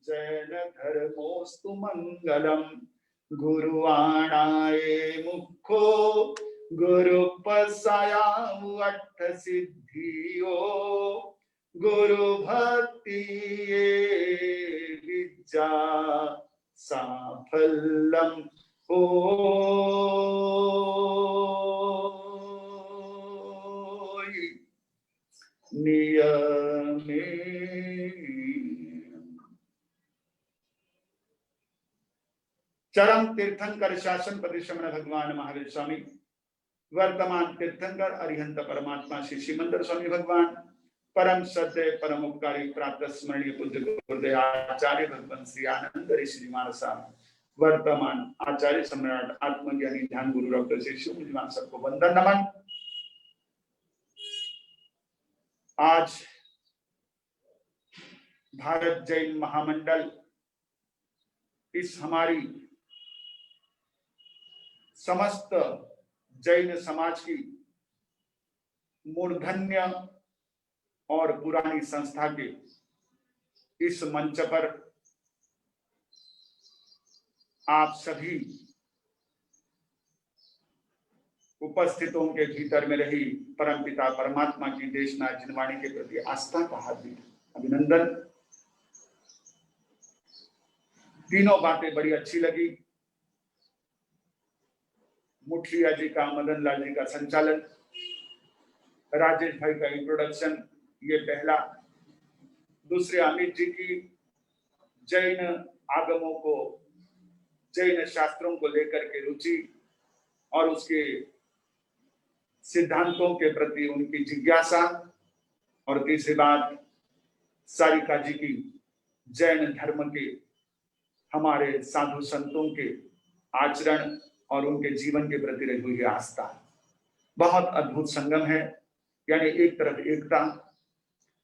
G: जैन धर्मोस्तु मंगलम। गुरुवाणाय मुखो गुरुपसया अट्ठ सिद्धियो। गुरु भक्ति ये विद्या साफल्यम हो। नियमे चरम तीर्थंकर शासन परिश्रमण भगवान महावीर स्वामी, वर्तमान तीर्थंकर अरिहंत परमात्मा श्री सिमंदर स्वामी भगवान, परम सत्य परम उपकारी प्राप्त स्मरणीय पूज्य गुरुदेव आचार्य भगवान श्री आनंद ऋषि जी महाराज साहब, वर्तमान आचार्य सम्राट आत्मज्ञानी ध्यान गुरु डॉक्टर श्री शिव जी महाराज सबको वंदन नमन। आज भारत जैन महामंडल इस हमारी समस्त जैन समाज की मूर्धन्य और पुरानी संस्था के इस मंच पर आप सभी उपस्थितों के भीतर में रही परमपिता परमात्मा की देशना जिनवाणी के प्रति आस्था का हार्दिक अभिनंदन। तीनों बातें बड़ी अच्छी लगी। मुठिया जी का, मदन लाल जी का संचालन, राजेश भाई का इंट्रोडक्शन, ये पहला। दूसरे अमित जी की जैन आगमों को, जैन शास्त्रों को लेकर के रुचि और उसके सिद्धांतों के प्रति उनकी जिज्ञासा। और तीसरी बात सारिका जी की जैन धर्म के, हमारे साधु संतों के आचरण और उनके जीवन के प्रति रही हुई आस्था। बहुत अद्भुत संगम है, यानी एक तरफ एकता,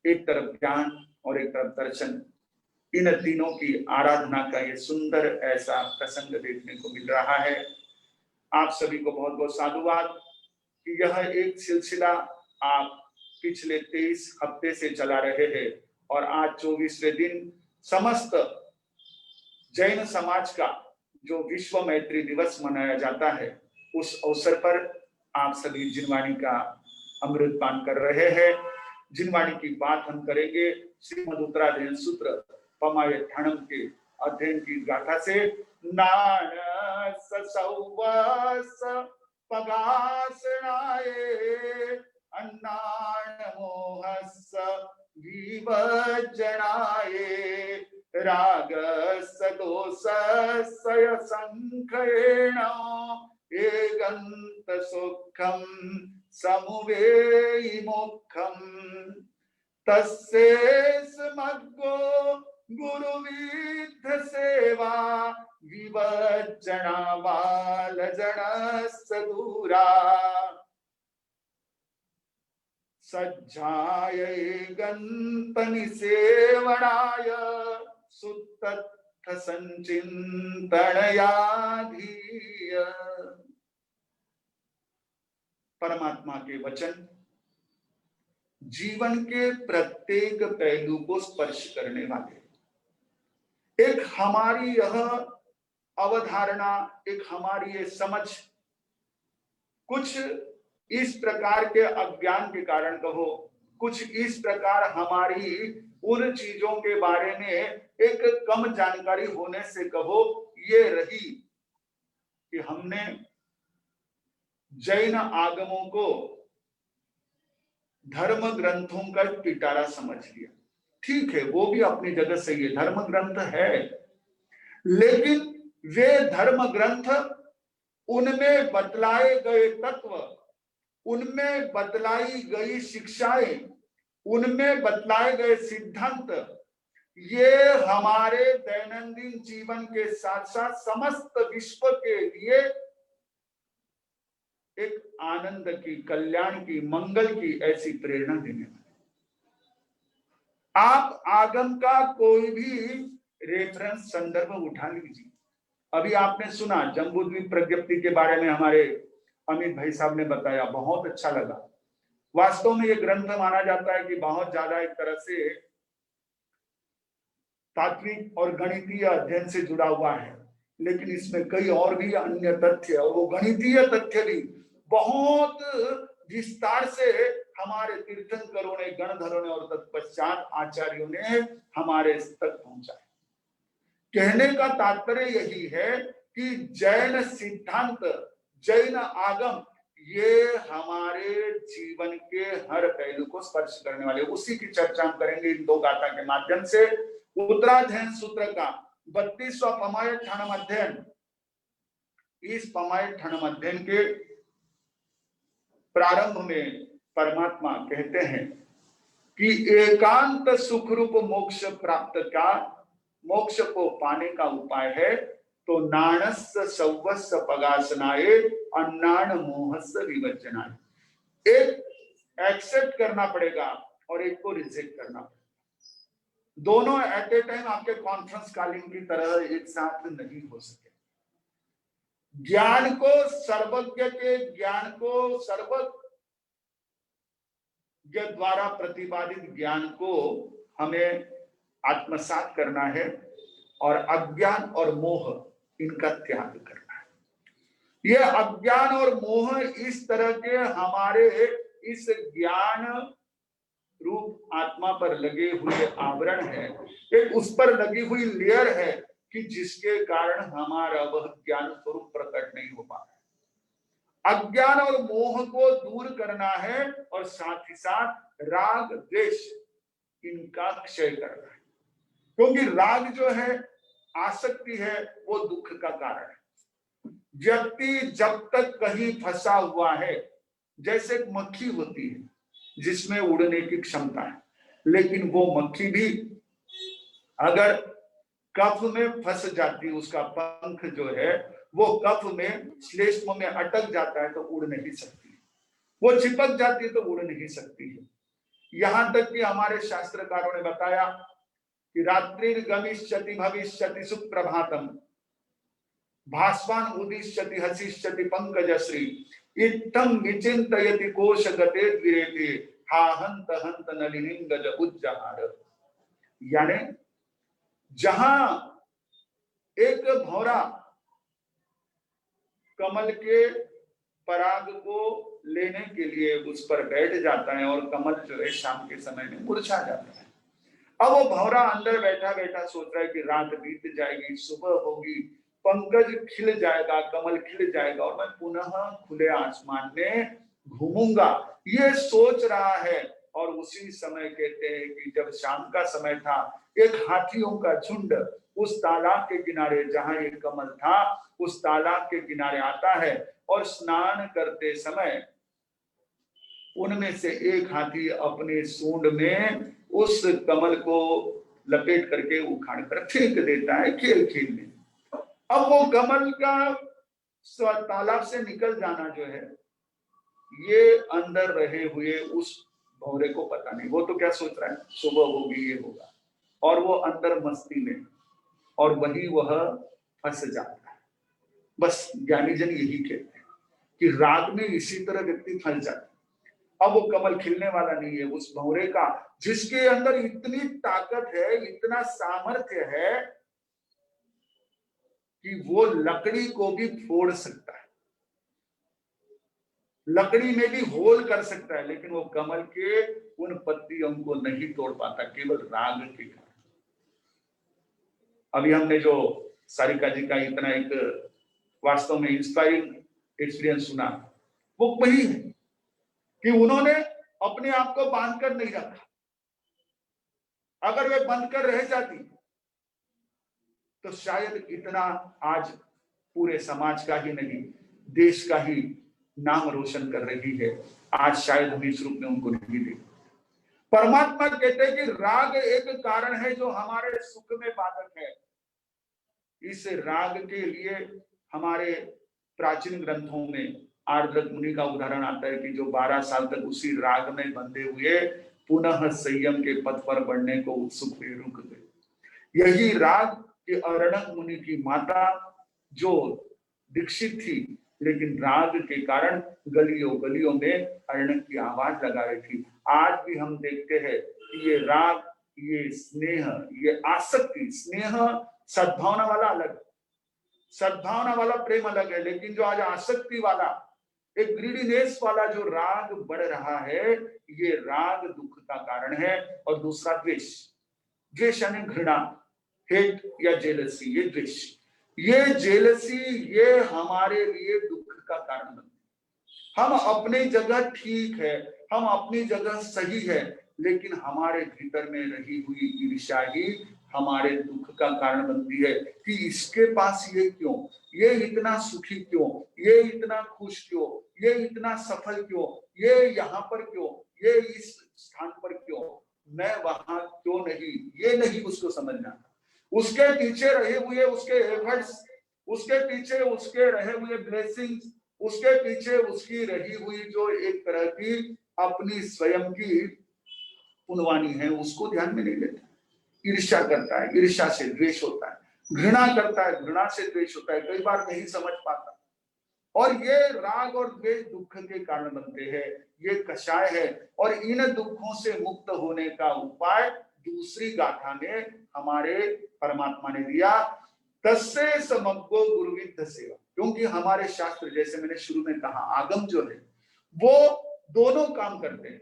G: एक तरफ ज्ञान और एक तरफ दर्शन। इन तीनों की आराधना का ये सुंदर ऐसा प्रसंग देखने को मिल रहा है। आप सभी को बहुत बहुत साधुवाद कि यह एक सिलसिला आप पिछले 23 हफ्ते से चला रहे हैं और आज 24वें दिन समस्त जैन समाज का जो विश्व मैत्री दिवस मनाया जाता है, उस अवसर पर आप सभी जिनवाणी का अमृत पान कर रहे हैं। जिनवाणी की बात हम करेंगे श्रीमद् उत्तराध्ययन सूत्र पमायठाणम के अध्ययन की गाथा से। नानस सौवस पगासनाये अन्नान मोहस विभजनाये रागस दोषस्य संख्येन एकंत सुखम समुवेयि मोक्षम तस्सेस मग्गो गुरुविद्ध सेवा विवज्जना बालजनस्य दूरा सज्जाय गन्तनि सेवनाय सुतत्थ संचिन्तनयाधीय। परमात्मा के वचन जीवन के प्रत्येक पहलू को स्पर्श करने वाले। एक हमारी यह अवधारणा, एक हमारी ये समझ कुछ इस प्रकार के अज्ञान के कारण कहो, कुछ इस प्रकार हमारी उन चीजों के बारे में एक कम जानकारी होने से कहो, ये रही कि हमने जैन आगमों को धर्म ग्रंथों का पिटारा समझ लिया। ठीक है, वो भी अपनी जगह सही है, धर्म ग्रंथ है, लेकिन वे धर्म ग्रंथ, उनमें बतलाए गए तत्व, उनमें बतलाई गई शिक्षाएं, उनमें बतलाए गए सिद्धांत, ये हमारे दैनंदिन जीवन के साथ साथ समस्त विश्व के लिए एक आनंद की, कल्याण की, मंगल की ऐसी प्रेरणा देने वाले। आप आगम का कोई भी रेफरेंस, संदर्भ उठा लीजिए। अभी आपने सुना जम्बूद्वीप प्रज्ञप्ति के बारे में, हमारे अमित भाई साहब ने बताया, बहुत अच्छा लगा। वास्तव में ये ग्रंथ माना जाता है कि बहुत ज्यादा एक तरह से तात्विक और गणितीय अध्ययन से जुड़ा हुआ है, लेकिन इसमें कई और भी अन्य तथ्य, और वो गणितीय तथ्य भी बहुत विस्तार से हमारे तीर्थंकरों ने, गणधरों ने और तत्पश्चात आचार्यों ने हमारे तक पहुंचाए। कहने का तात्पर्य यही है कि जैन सिद्धांत, जैन आगम, ये हमारे जीवन के हर पहलू को स्पर्श करने वाले। उसी की चर्चा हम करेंगे इन दो गाथा के माध्यम से। उत्तराध्ययन सूत्र का 32वां पमायठाणम अध्ययन इस पमाय ठन मध्यम के प्रारंभ में परमात्मा कहते हैं कि एकांत सुख रूप मोक्ष प्राप्त का, मोक्ष को पाने का उपाय है तो नाणस्य सौवस्य पगासनाए अन्नान मोहस्य विवचनाए। एक एक्सेप्ट करना पड़ेगा और एक को रिजेक्ट करना पड़ेगा। दोनों एट ए टाइम आपके कॉन्फ्रेंस कॉलिंग की तरह एक साथ नहीं हो सके। ज्ञान को सर्वज्ञ के ज्ञान को सर्वज्ञ द्वारा प्रतिपादित ज्ञान को हमें आत्मसात करना है और अज्ञान और मोह इनका त्याग करना है। यह अज्ञान और मोह इस तरह के हमारे इस ज्ञान रूप आत्मा पर लगे हुए आवरण है, एक उस पर लगी हुई लेयर है कि जिसके कारण हमारा वह ज्ञान स्वरूप प्रकट नहीं हो पा रहा। अज्ञान और मोह को दूर करना है और साथ ही साथ राग द्वेष इनका क्षय करना है, क्योंकि राग जो है, आसक्ति है, वो दुख का कारण है। व्यक्ति जब तक कहीं फंसा हुआ है, जैसे एक मक्खी होती है जिसमें उड़ने की क्षमता है, लेकिन वो मक्खी भी अगर कफ में फंस जाती, उसका पंख जो है वो कफ में श्लेष्म में अटक जाता है तो उड़ नहीं सकती, वो चिपक जाती है तो उड़ नहीं सकती है। यहां तक कि हमारे शास्त्रकारों ने बताया कि रात्रि गमिष्यति भविष्यति सुप्रभातम भास्वान उदिष्यति हसिष्यति पंकजश्री इत्थं विचिन्तयति कोशगते द्विरेते हा हंत हंत नलिनिंगज उज्जहार। यानी जहां एक भौरा कमल के पराग को लेने के लिए उस पर बैठ जाता है और कमल जो है शाम के समय में मुरझा जाता है। अब वो भौरा अंदर बैठा बैठा सोच रहा है कि रात बीत जाएगी, सुबह होगी, पंकज खिल जाएगा, कमल खिल जाएगा और मैं पुनः खुले आसमान में घूमूंगा, ये सोच रहा है। और उसी समय कहते हैं कि जब शाम का समय था, एक हाथियों का झुंड उस तालाब के किनारे जहां ये कमल था उस तालाब के किनारे आता है और स्नान करते समय उनमें से एक हाथी अपने सूंड में उस कमल को लपेट करके उखाड़ कर फेंक देता है खेल खेल में। अब वो कमल का तालाब से निकल जाना जो है, ये अंदर रहे हुए उस भौरे को पता नहीं। वो तो क्या सोच रहा है, सुबह होगी, ये होगा, और वो अंदर मस्ती में, और वही वह फंस जाता है। बस ज्ञानी जन यही कहते हैं कि राग में इसी तरह व्यक्ति फंस जाता है। अब वो कमल खिलने वाला नहीं है उस भौरे का, जिसके अंदर इतनी ताकत है, इतना सामर्थ्य है कि वो लकड़ी को भी फोड़ सकता है, लकड़ी में भी होल कर सकता है, लेकिन वो कमल के उन पत्तियों को नहीं तोड़ पाता, केवल राग के कारण। अभी हमने जो सारिका जी का इतना एक वास्तव में इंस्पायरिंग एक्सपीरियंस सुना, वो वही है कि उन्होंने अपने आप को बांध कर नहीं रखा। अगर वे बंद कर रह जाती तो शायद इतना आज पूरे समाज का ही नहीं, देश का ही नाम रोशन कर रही है। आज शायद हम इस रूप में उनको नहीं देख। परमात्मा कहते हैं कि राग एक कारण है जो हमारे सुख में बाधक है। इस राग के लिए हमारे प्राचीन ग्रंथों में आर्द्रक मुनि का उदाहरण आता है कि जो 12 साल तक उसी राग में बंधे हुए पुनः संयम के पथ पर बढ़ने को उत्सुक हुए रुक गए। यही राग कि अरणक मुनि की माता जो दीक्षित थी, लेकिन राग के कारण गलियों गलियों में अरणक की आवाज लगा रही थी। आज भी हम देखते हैं कि ये राग, ये स्नेह, ये आसक्ति, स्नेह सद्भावना वाला अलग, सद्भावना वाला प्रेम अलग है, लेकिन जो आज आसक्ति वाला, एक ग्रीडीनेस वाला जो राग बढ़ रहा है, ये राग दुख का कारण है। और दूसरा द्वेष, द्वेष यानी घृणा, हेट या जेलसी, ये द्वेष, ये जेलसी, ये हमारे लिए दुख का कारण बनती है। हम अपनी जगह ठीक है, हम अपनी जगह सही है, लेकिन हमारे भीतर में रही हुई ईर्ष्या ही हमारे दुख का कारण बनती है कि इसके पास ये क्यों, ये इतना सुखी क्यों, ये इतना खुश क्यों, ये इतना सफल क्यों, ये यहाँ पर क्यों, ये इस स्थान पर क्यों, मैं वहां क्यों नहीं। ये नहीं उसको समझना। उसके पीछे रहे हुए उसके एफर्ट्स, उसके पीछे उसके रहे हुए ब्लेसिंग्स, उसके पीछे उसकी रही हुई जो एक तरह की अपनी स्वयं की पुनवानी है, उसको ध्यान में नहीं लेता। ईर्ष्या करता है, ईर्ष्या से द्वेष होता है, घृणा करता है, घृणा से द्वेष होता है, कई बार नहीं समझ पाता। और ये राग और द्वेष दुख के कारण बनते हैं, ये कषाय है। और इन दुखों से मुक्त होने का उपाय दूसरी गाथा में हमारे परमात्मा ने दिया, तस्से समग्रो गुरुविद्ध सेवा। क्योंकि हमारे शास्त्र, जैसे मैंने शुरू में कहा, आगम जो है वो दोनों काम करते हैं,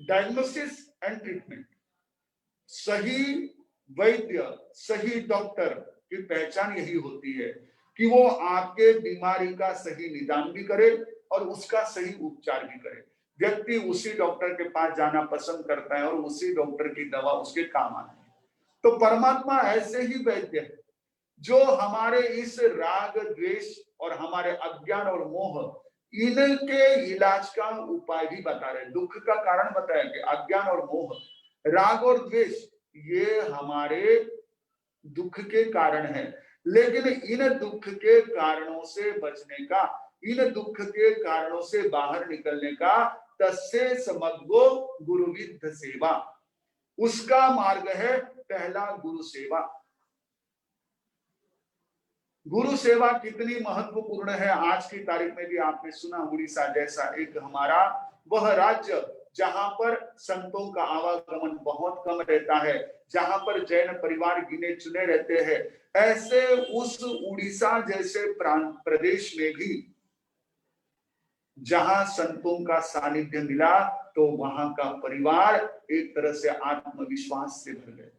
G: डायग्नोसिस एंड ट्रीटमेंट। सही वैद्य, सही डॉक्टर की पहचान यही होती है कि वो आपके बीमारी का सही निदान भी करे और उसका सही उपचार भी करे। व्यक्ति उसी डॉक्टर के पास जाना पसंद करता है और उसी डॉक्टर की दवा उसके काम आती है। तो परमात्मा ऐसे ही वैद्य है जो हमारे इस राग द्वेष और हमारे अज्ञान और मोह, इनके इलाज का उपाय भी बता रहे हैं। दुख का कारण बताया कि अज्ञान और मोह, राग और द्वेष, ये हमारे दुख के कारण है। लेकिन इन दुख के कारणों से बचने का, इन दुख के कारणों से बाहर निकलने का तस्से समग्रो गुरुविद्ध सेवा, उसका मार्ग है पहला गुरु सेवा। गुरु सेवा कितनी महत्वपूर्ण है, आज की तारीख में भी आपने सुना। उड़ीसा जैसा एक हमारा वह राज्य जहां पर संतों का आवागमन बहुत कम रहता है, जहां पर जैन परिवार गिने चुने रहते हैं, ऐसे उस उड़ीसा जैसे प्रदेश में भी जहां संतों का सानिध्य मिला तो वहां का परिवार एक तरह से आत्मविश्वास से भर गए।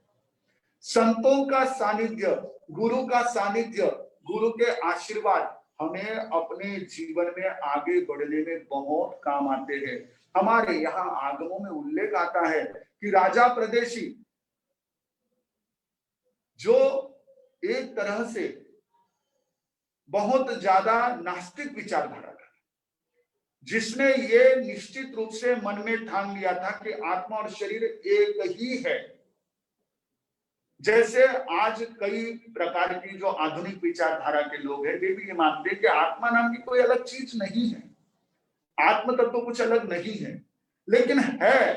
G: संतों का सानिध्य, गुरु का सानिध्य, गुरु के आशीर्वाद हमें अपने जीवन में आगे बढ़ने में बहुत काम आते हैं। हमारे यहाँ आगमों में उल्लेख आता है कि राजा प्रदेशी, जो एक तरह से बहुत ज्यादा नास्तिक विचारधारा का, जिसने ये निश्चित रूप से मन में ठान लिया था कि आत्मा और शरीर एक ही है। जैसे आज कई प्रकार की जो आधुनिक विचारधारा के लोग हैं, वे भी ये मानते हैं कि आत्मा नाम की कोई अलग चीज नहीं है, आत्म तत्व कुछ अलग नहीं है, लेकिन है,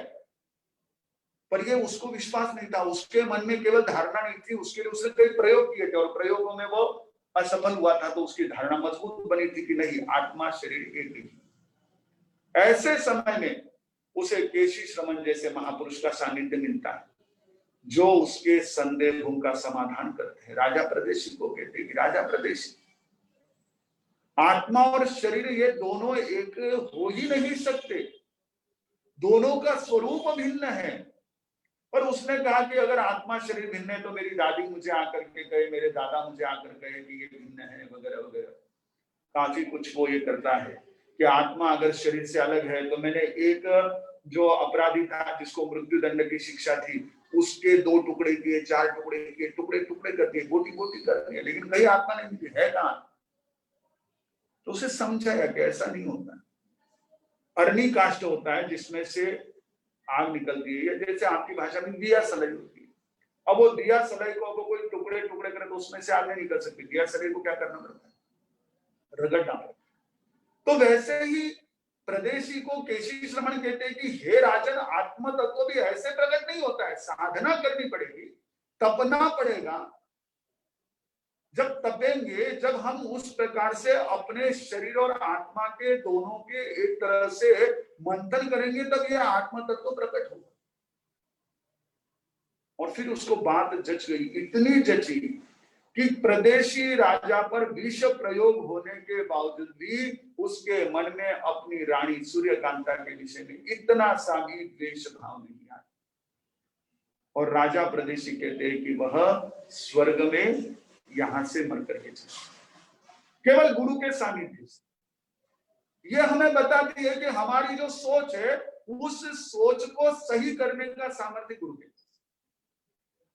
G: पर ये उसको विश्वास नहीं था, उसके मन में केवल धारणा नहीं थी। उसके लिए उसने कई प्रयोग किए थे और प्रयोगों में वो असफल हुआ था, तो उसकी धारणा मजबूत बनी थी कि नहीं, आत्मा शरीर एक ही। ऐसे समय में उसे केशी श्रमण जैसे महापुरुष का सानिध्य मिलता है, जो उसके संदेहों का समाधान करते हैं। राजा प्रदेशी को कहते हैं कि राजा प्रदेशी, आत्मा और शरीर ये दोनों एक हो ही नहीं सकते, दोनों का स्वरूप भिन्न है। पर उसने कहा कि अगर आत्मा शरीर भिन्न है तो मेरी दादी मुझे आकर के कहे, मेरे दादा मुझे आकर कहे कि ये भिन्न है, वगैरह वगैरह। काफी कुछ वो ये करता है कि आत्मा अगर शरीर से अलग है। तो मैंने एक जो अपराधी था जिसको मृत्यु दंड की शिक्षा थी, उसके 2 टुकड़े किए, 4 टुकड़े किए, टुकड़े टुकड़े कर दिए, गोटी गोटी कर दिए, लेकिन कहीं आत्मा नहीं मिली, है कहां? तो उसे समझाया कि ऐसा नहीं होता। अरणी काष्ठ होता है जिसमें से आग निकलती है, जैसे आपकी भाषा में दिया सलाई होती है। अब वो दिया सलाई को अब कोई टुकड़े टुकड़े करे तो उसमें से आग नहीं निकल सकती। दिया सलाई को क्या करना पड़ता है? रगड़ना पड़ता है। तो वैसे ही प्रदेशी को केशी श्रमण कहते हैं कि हे राजन, आत्म तत्व भी ऐसे प्रकट नहीं होता है, साधना करनी पड़ेगी, तपना पड़ेगा। जब तपेंगे, जब हम उस प्रकार से अपने शरीर और आत्मा के दोनों के एक तरह से मंथन करेंगे, तब यह आत्म तत्व प्रकट होगा। और फिर उसको बात जच गई, इतनी जची कि प्रदेशी राजा पर विष प्रयोग होने के बावजूद भी उसके मन में अपनी रानी सूर्यकांता के विषय में इतना सा भी द्वेष भाव नहीं आया। और राजा प्रदेशी कहते हैं कि वह स्वर्ग में यहां से मर करके चला, केवल गुरु के सानिध्य से। यह हमें बताती है कि हमारी जो सोच है उस सोच को सही करने का सामर्थ्य गुरु के।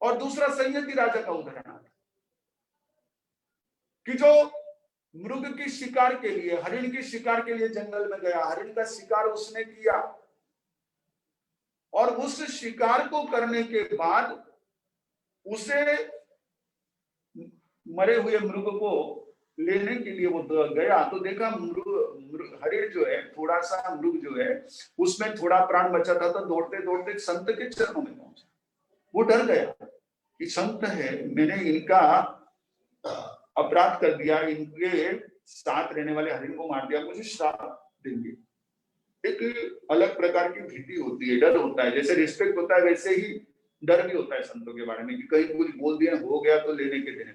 G: और दूसरा संयति राजा का उदाहरण आता कि जो मृग की शिकार के लिए, हरिण की शिकार के लिए जंगल में गया, हरिण का शिकार उसने किया और उस शिकार को करने के बाद उसे मरे हुए मृग को लेने के लिए वो गया, तो देखा हरिण जो है, थोड़ा सा मृग जो है उसमें थोड़ा प्राण बचा था, तो दौड़ते दौड़ते संत के चरणों में पहुंचा। वो डर गया कि संत है, मैंने इनका अपराध कर दिया, इनके साथ रहने वाले हरिण को मार दिया, मुझे श्राप देंगे। एक अलग प्रकार की भीति होती है, डर होता है। जैसे रिस्पेक्ट होता है वैसे ही डर भी होता है संतों के बारे में कि कहीं कुछ बोल दिया, हो गया तो लेने के देने।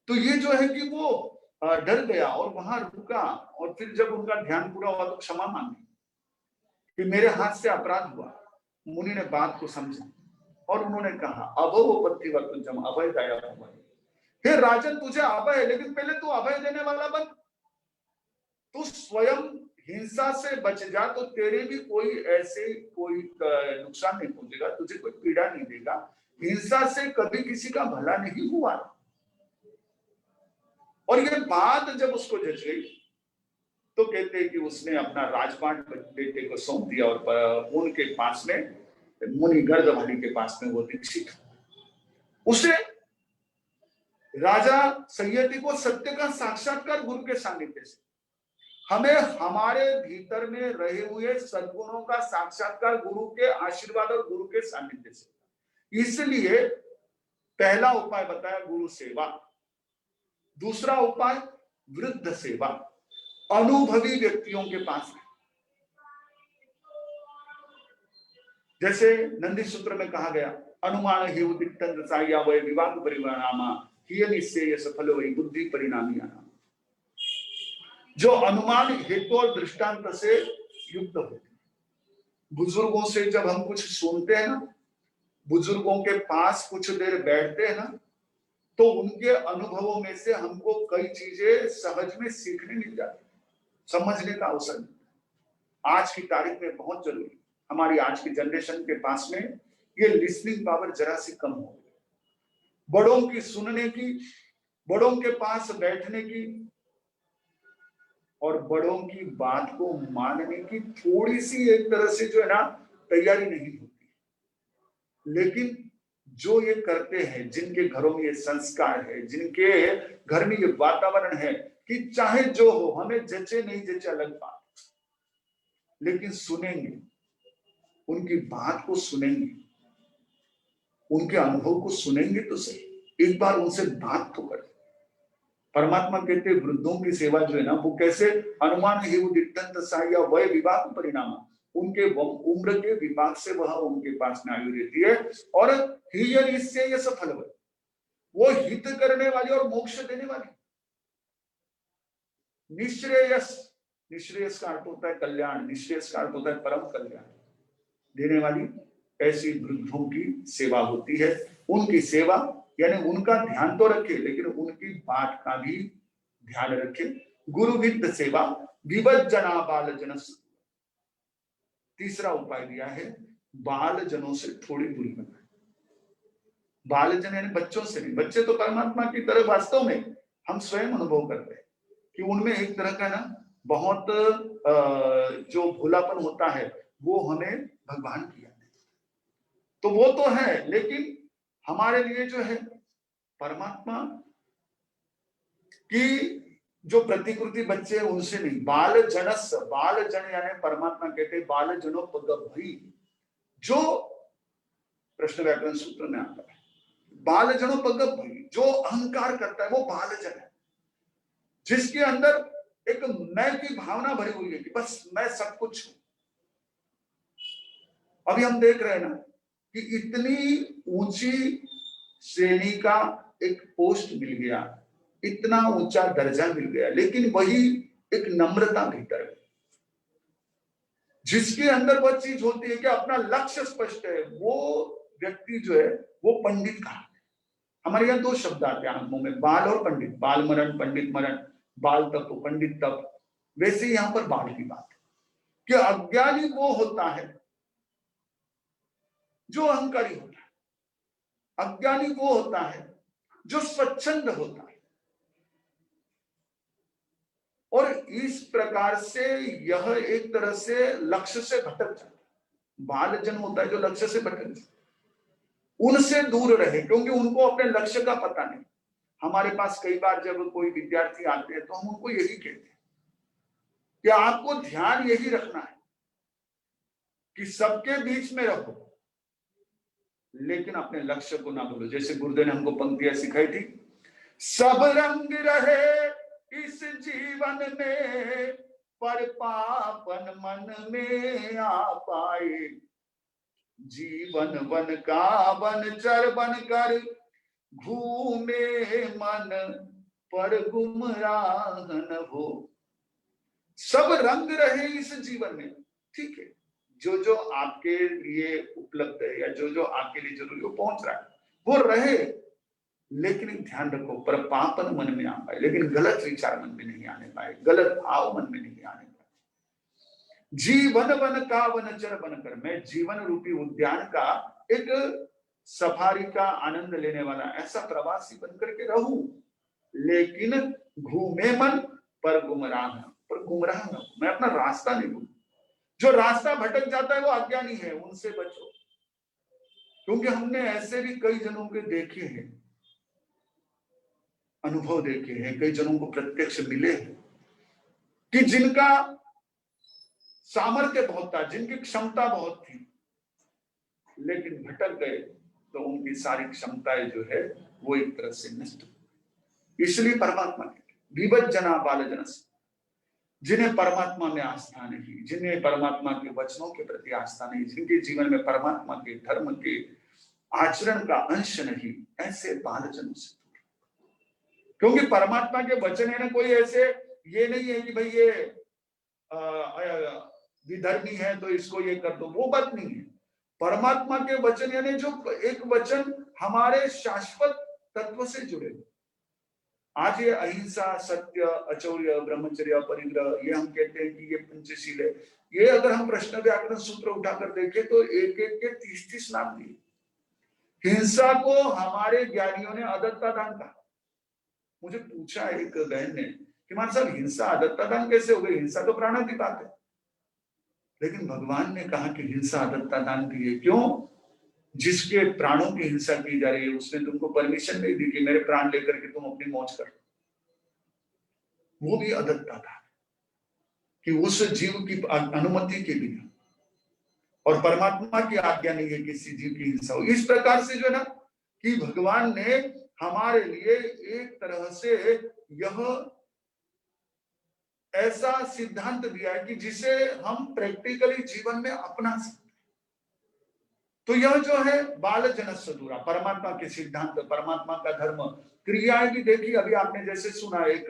G: तो ये जो है कि वो डर गया और वहां रुका, और फिर जब उनका ध्यान पूरा हुआ तो क्षमा मांगी कि मेरे हाथ से अपराध हुआ। मुनि ने बात को समझा और उन्होंने कहा अभो पत्ति वर्तुजम अभय दया भव। हे राजन, तुझे अभय है, लेकिन पहले तू अभय देने वाला बन। तू स्वयं हिंसा से बच जा तो तेरे भी कोई नुकसान नहीं पहुंचेगा, तुझे कोई पीड़ा नहीं देगा। हिंसा से कभी किसी का भला नहीं हुआ। और ये बात जब उसको जच गई तो कहते हैं कि उसने अपना राजपाट बेटे को सौंप दिया और उनके पास में, मुनि गर्दभाली के पास में वो दीक्षित। उसे राजा संयति को सत्य का साक्षात्कार गुरु के सानिध्य से, हमें हमारे भीतर में रहे हुए सद्गुणों का साक्षात्कार गुरु के आशीर्वाद और गुरु के सानिध्य से। इसलिए पहला उपाय बताया गुरु सेवा, दूसरा उपाय वृद्ध सेवा, अनुभवी व्यक्तियों के पास। जैसे नंदी सूत्र में कहा गया, अनुमान ही उदितंत्र साया वह विवाद परिणामा हिय निश्चय सफल वही बुद्धि परिणामी आना। जो अनुमान हेतु और दृष्टांत से युक्त होते हैं। बुजुर्गों से जब हम कुछ सुनते हैं ना, बुजुर्गों के पास कुछ देर बैठते हैं ना, तो उनके अनुभवों में से हमको कई चीजें सहज में सीखने मिल जाती, समझने का अवसर मिलता है। आज की तारीख में बहुत जरूरी, हमारी आज की जनरेशन के पास में ये लिसनिंग पावर जरा सी कम हो गई। बड़ों की सुनने की, बड़ों के पास बैठने की और बड़ों की बात को मानने की थोड़ी सी एक तरह से जो है ना तैयारी नहीं होती। लेकिन जो ये करते हैं, जिनके घरों में ये संस्कार है, जिनके घर में ये वातावरण है कि चाहे जो हो, हमें जचे नहीं जचे अलग बात, लेकिन सुनेंगे, उनकी बात को सुनेंगे, उनके अनुभव को सुनेंगे तो सही, एक बार उनसे बात तो करें। परमात्मा कहते हैं वृद्धों की सेवा जो है ना, वो कैसे, अनुमान ही उदितंत साया वह विवाह परिणाम, उनके उम्र के विभाग से वह उनके पास में आयु रहती है। और इससे यह सफल है, वो हित करने वाली और मोक्ष देने वाली। निश्रेयस, निश्रेयस का अर्थ होता है कल्याण, निश्रेयस का अर्थ होता है परम कल्याण देने वाली। ऐसी वृद्धों की सेवा होती है। उनकी सेवा यानी उनका ध्यान तो रखे, लेकिन उनकी बात का भी ध्यान रखे। गुरुविद सेवा विभजना बाल जन। तीसरा उपाय दिया है, बाल जनों से थोड़ी दूरी बनाए। बाल जन यानी बच्चों से नहीं, बच्चे तो परमात्मा की तरह वास्तव में हम स्वयं अनुभव करते हैं कि उनमें एक तरह का ना बहुत जो भोलापन होता है वो हमें भगवान किया है, तो वो तो है, लेकिन हमारे लिए जो है परमात्मा की जो प्रतिकृति बच्चे हैं उनसे नहीं। बाल जनस, बाल जन यानी परमात्मा कहते हैं बाल जनो पग भई, जो प्रश्न व्याकरण सूत्र में आता है, बाल जनो पग भई, जो अहंकार करता है वो बाल जन है, जिसके अंदर एक मैं की भावना भरी हुई है कि बस मैं सब कुछ हूं। अभी हम देख रहे हैं ना कि इतनी ऊंची श्रेणी का एक पोस्ट मिल गया, इतना ऊंचा दर्जा मिल गया, लेकिन वही एक नम्रता भीतर है, जिसके अंदर वह चीज होती है कि अपना लक्ष्य स्पष्ट है, वो व्यक्ति जो है वो पंडित कहा है। हमारे यहाँ दो शब्द आते हैं मुंह में, बाल और पंडित, बाल मरण पंडित मरण, बाल तप पंडित तप, वैसे यहाँ पर बाल की बात है। कि अज्ञानी वो होता है जो अहंकारी होता है, अज्ञानी वो होता है जो स्वच्छंद होता है। और इस प्रकार से यह एक तरह से लक्ष्य से भटक जाता है। बालजन होता है जो लक्ष्य से भटक जाता है, उनसे दूर रहे, क्योंकि उनको अपने लक्ष्य का पता नहीं। हमारे पास कई बार जब कोई विद्यार्थी आते हैं तो हम उनको यही कहते हैं कि आपको ध्यान यही रखना है कि सबके बीच में रहो, लेकिन अपने लक्ष्य को ना भूलो। जैसे गुरुदेव ने हमको पंक्तियां सिखाई थी, सब रंग रहे इस जीवन में, पर पापन मन में आ पाए, जीवन वन का वनचर बन कर घूमे मन, पर गुमराह न हो। सब रंग रहे इस जीवन में, ठीक है, जो जो आपके लिए उपलब्ध है या जो जो आपके लिए जरूरी हो पहुंच रहा है वो रहे, लेकिन ध्यान रखो पर पापन मन में आ पाए, लेकिन गलत विचार मन में नहीं आने पाए, गलत भाव मन में नहीं आने पाए। जीवन वन का वनचर बनकर, मैं जीवन रूपी उद्यान का एक सफारी का आनंद लेने वाला ऐसा प्रवासी बनकर के रहूं, लेकिन घूमे मन पर गुमराह न हो, मैं अपना रास्ता नहीं भूलूं। जो रास्ता भटक जाता है वो अज्ञानी है, उनसे बचो। क्योंकि हमने ऐसे भी कई जनों के देखे हैं, अनुभव देखे हैं, कई जनों को प्रत्यक्ष मिले हैं कि जिनका सामर्थ्य बहुत था, जिनकी क्षमता बहुत थी, लेकिन भटक गए तो उनकी सारी क्षमताएं जो है वो एक तरह से नष्ट हो। इसलिए परमात्मा कहते विवद जना बाल जनस, जिन्हें परमात्मा में आस्था नहीं, जिन्हें परमात्मा के वचनों के प्रति आस्था नहीं, जिनके जीवन में परमात्मा के धर्म के आचरण का अंश नहीं, ऐसे बाल जनों से। क्योंकि परमात्मा के वचन है ना, कोई ऐसे ये नहीं है कि भाई ये विधर्मी है तो इसको ये कर दो, वो बात नहीं है। परमात्मा के वचन यानी जो एक वचन हमारे शाश्वत तत्व से जुड़े। आज ये अहिंसा, सत्य, अचौर्य, ब्रह्मचर्य, परिग्रह, ये हम कहते हैं कि ये पंचशील है। ये अगर हम प्रश्न व्याकरण सूत्र उठाकर देखें तो एक एक के 30-30 नाम दिए। हिंसा को हमारे ज्ञानियों ने अदत्ता दान कहा। मुझे पूछा एक बहन ने कि मान साहब हिंसा अदत्ता दान कैसे हो गई, हिंसा तो प्राणाधिपात है। लेकिन भगवान ने कहा कि हिंसा अदत्ता दान की है। क्यों? जिसके प्राणों की हिंसा की जा रही है उसने तुमको परमिशन नहीं दी कि मेरे प्राण लेकर के तुम अपनी मौज कर, वो भी अदत्ता था कि उस जीव की अनुमति के बिना और परमात्मा की आज्ञा नहीं है किसी जीव की हिंसा हो। इस प्रकार से जो है ना कि भगवान ने हमारे लिए एक तरह से यह ऐसा सिद्धांत दिया है कि जिसे हम प्रैक्टिकली जीवन में अपना सकते। तो यह जो है बाल जनस दूरा, परमात्मा के सिद्धांत, परमात्मा का धर्म, क्रियाएं भी देखी। अभी आपने जैसे सुना एक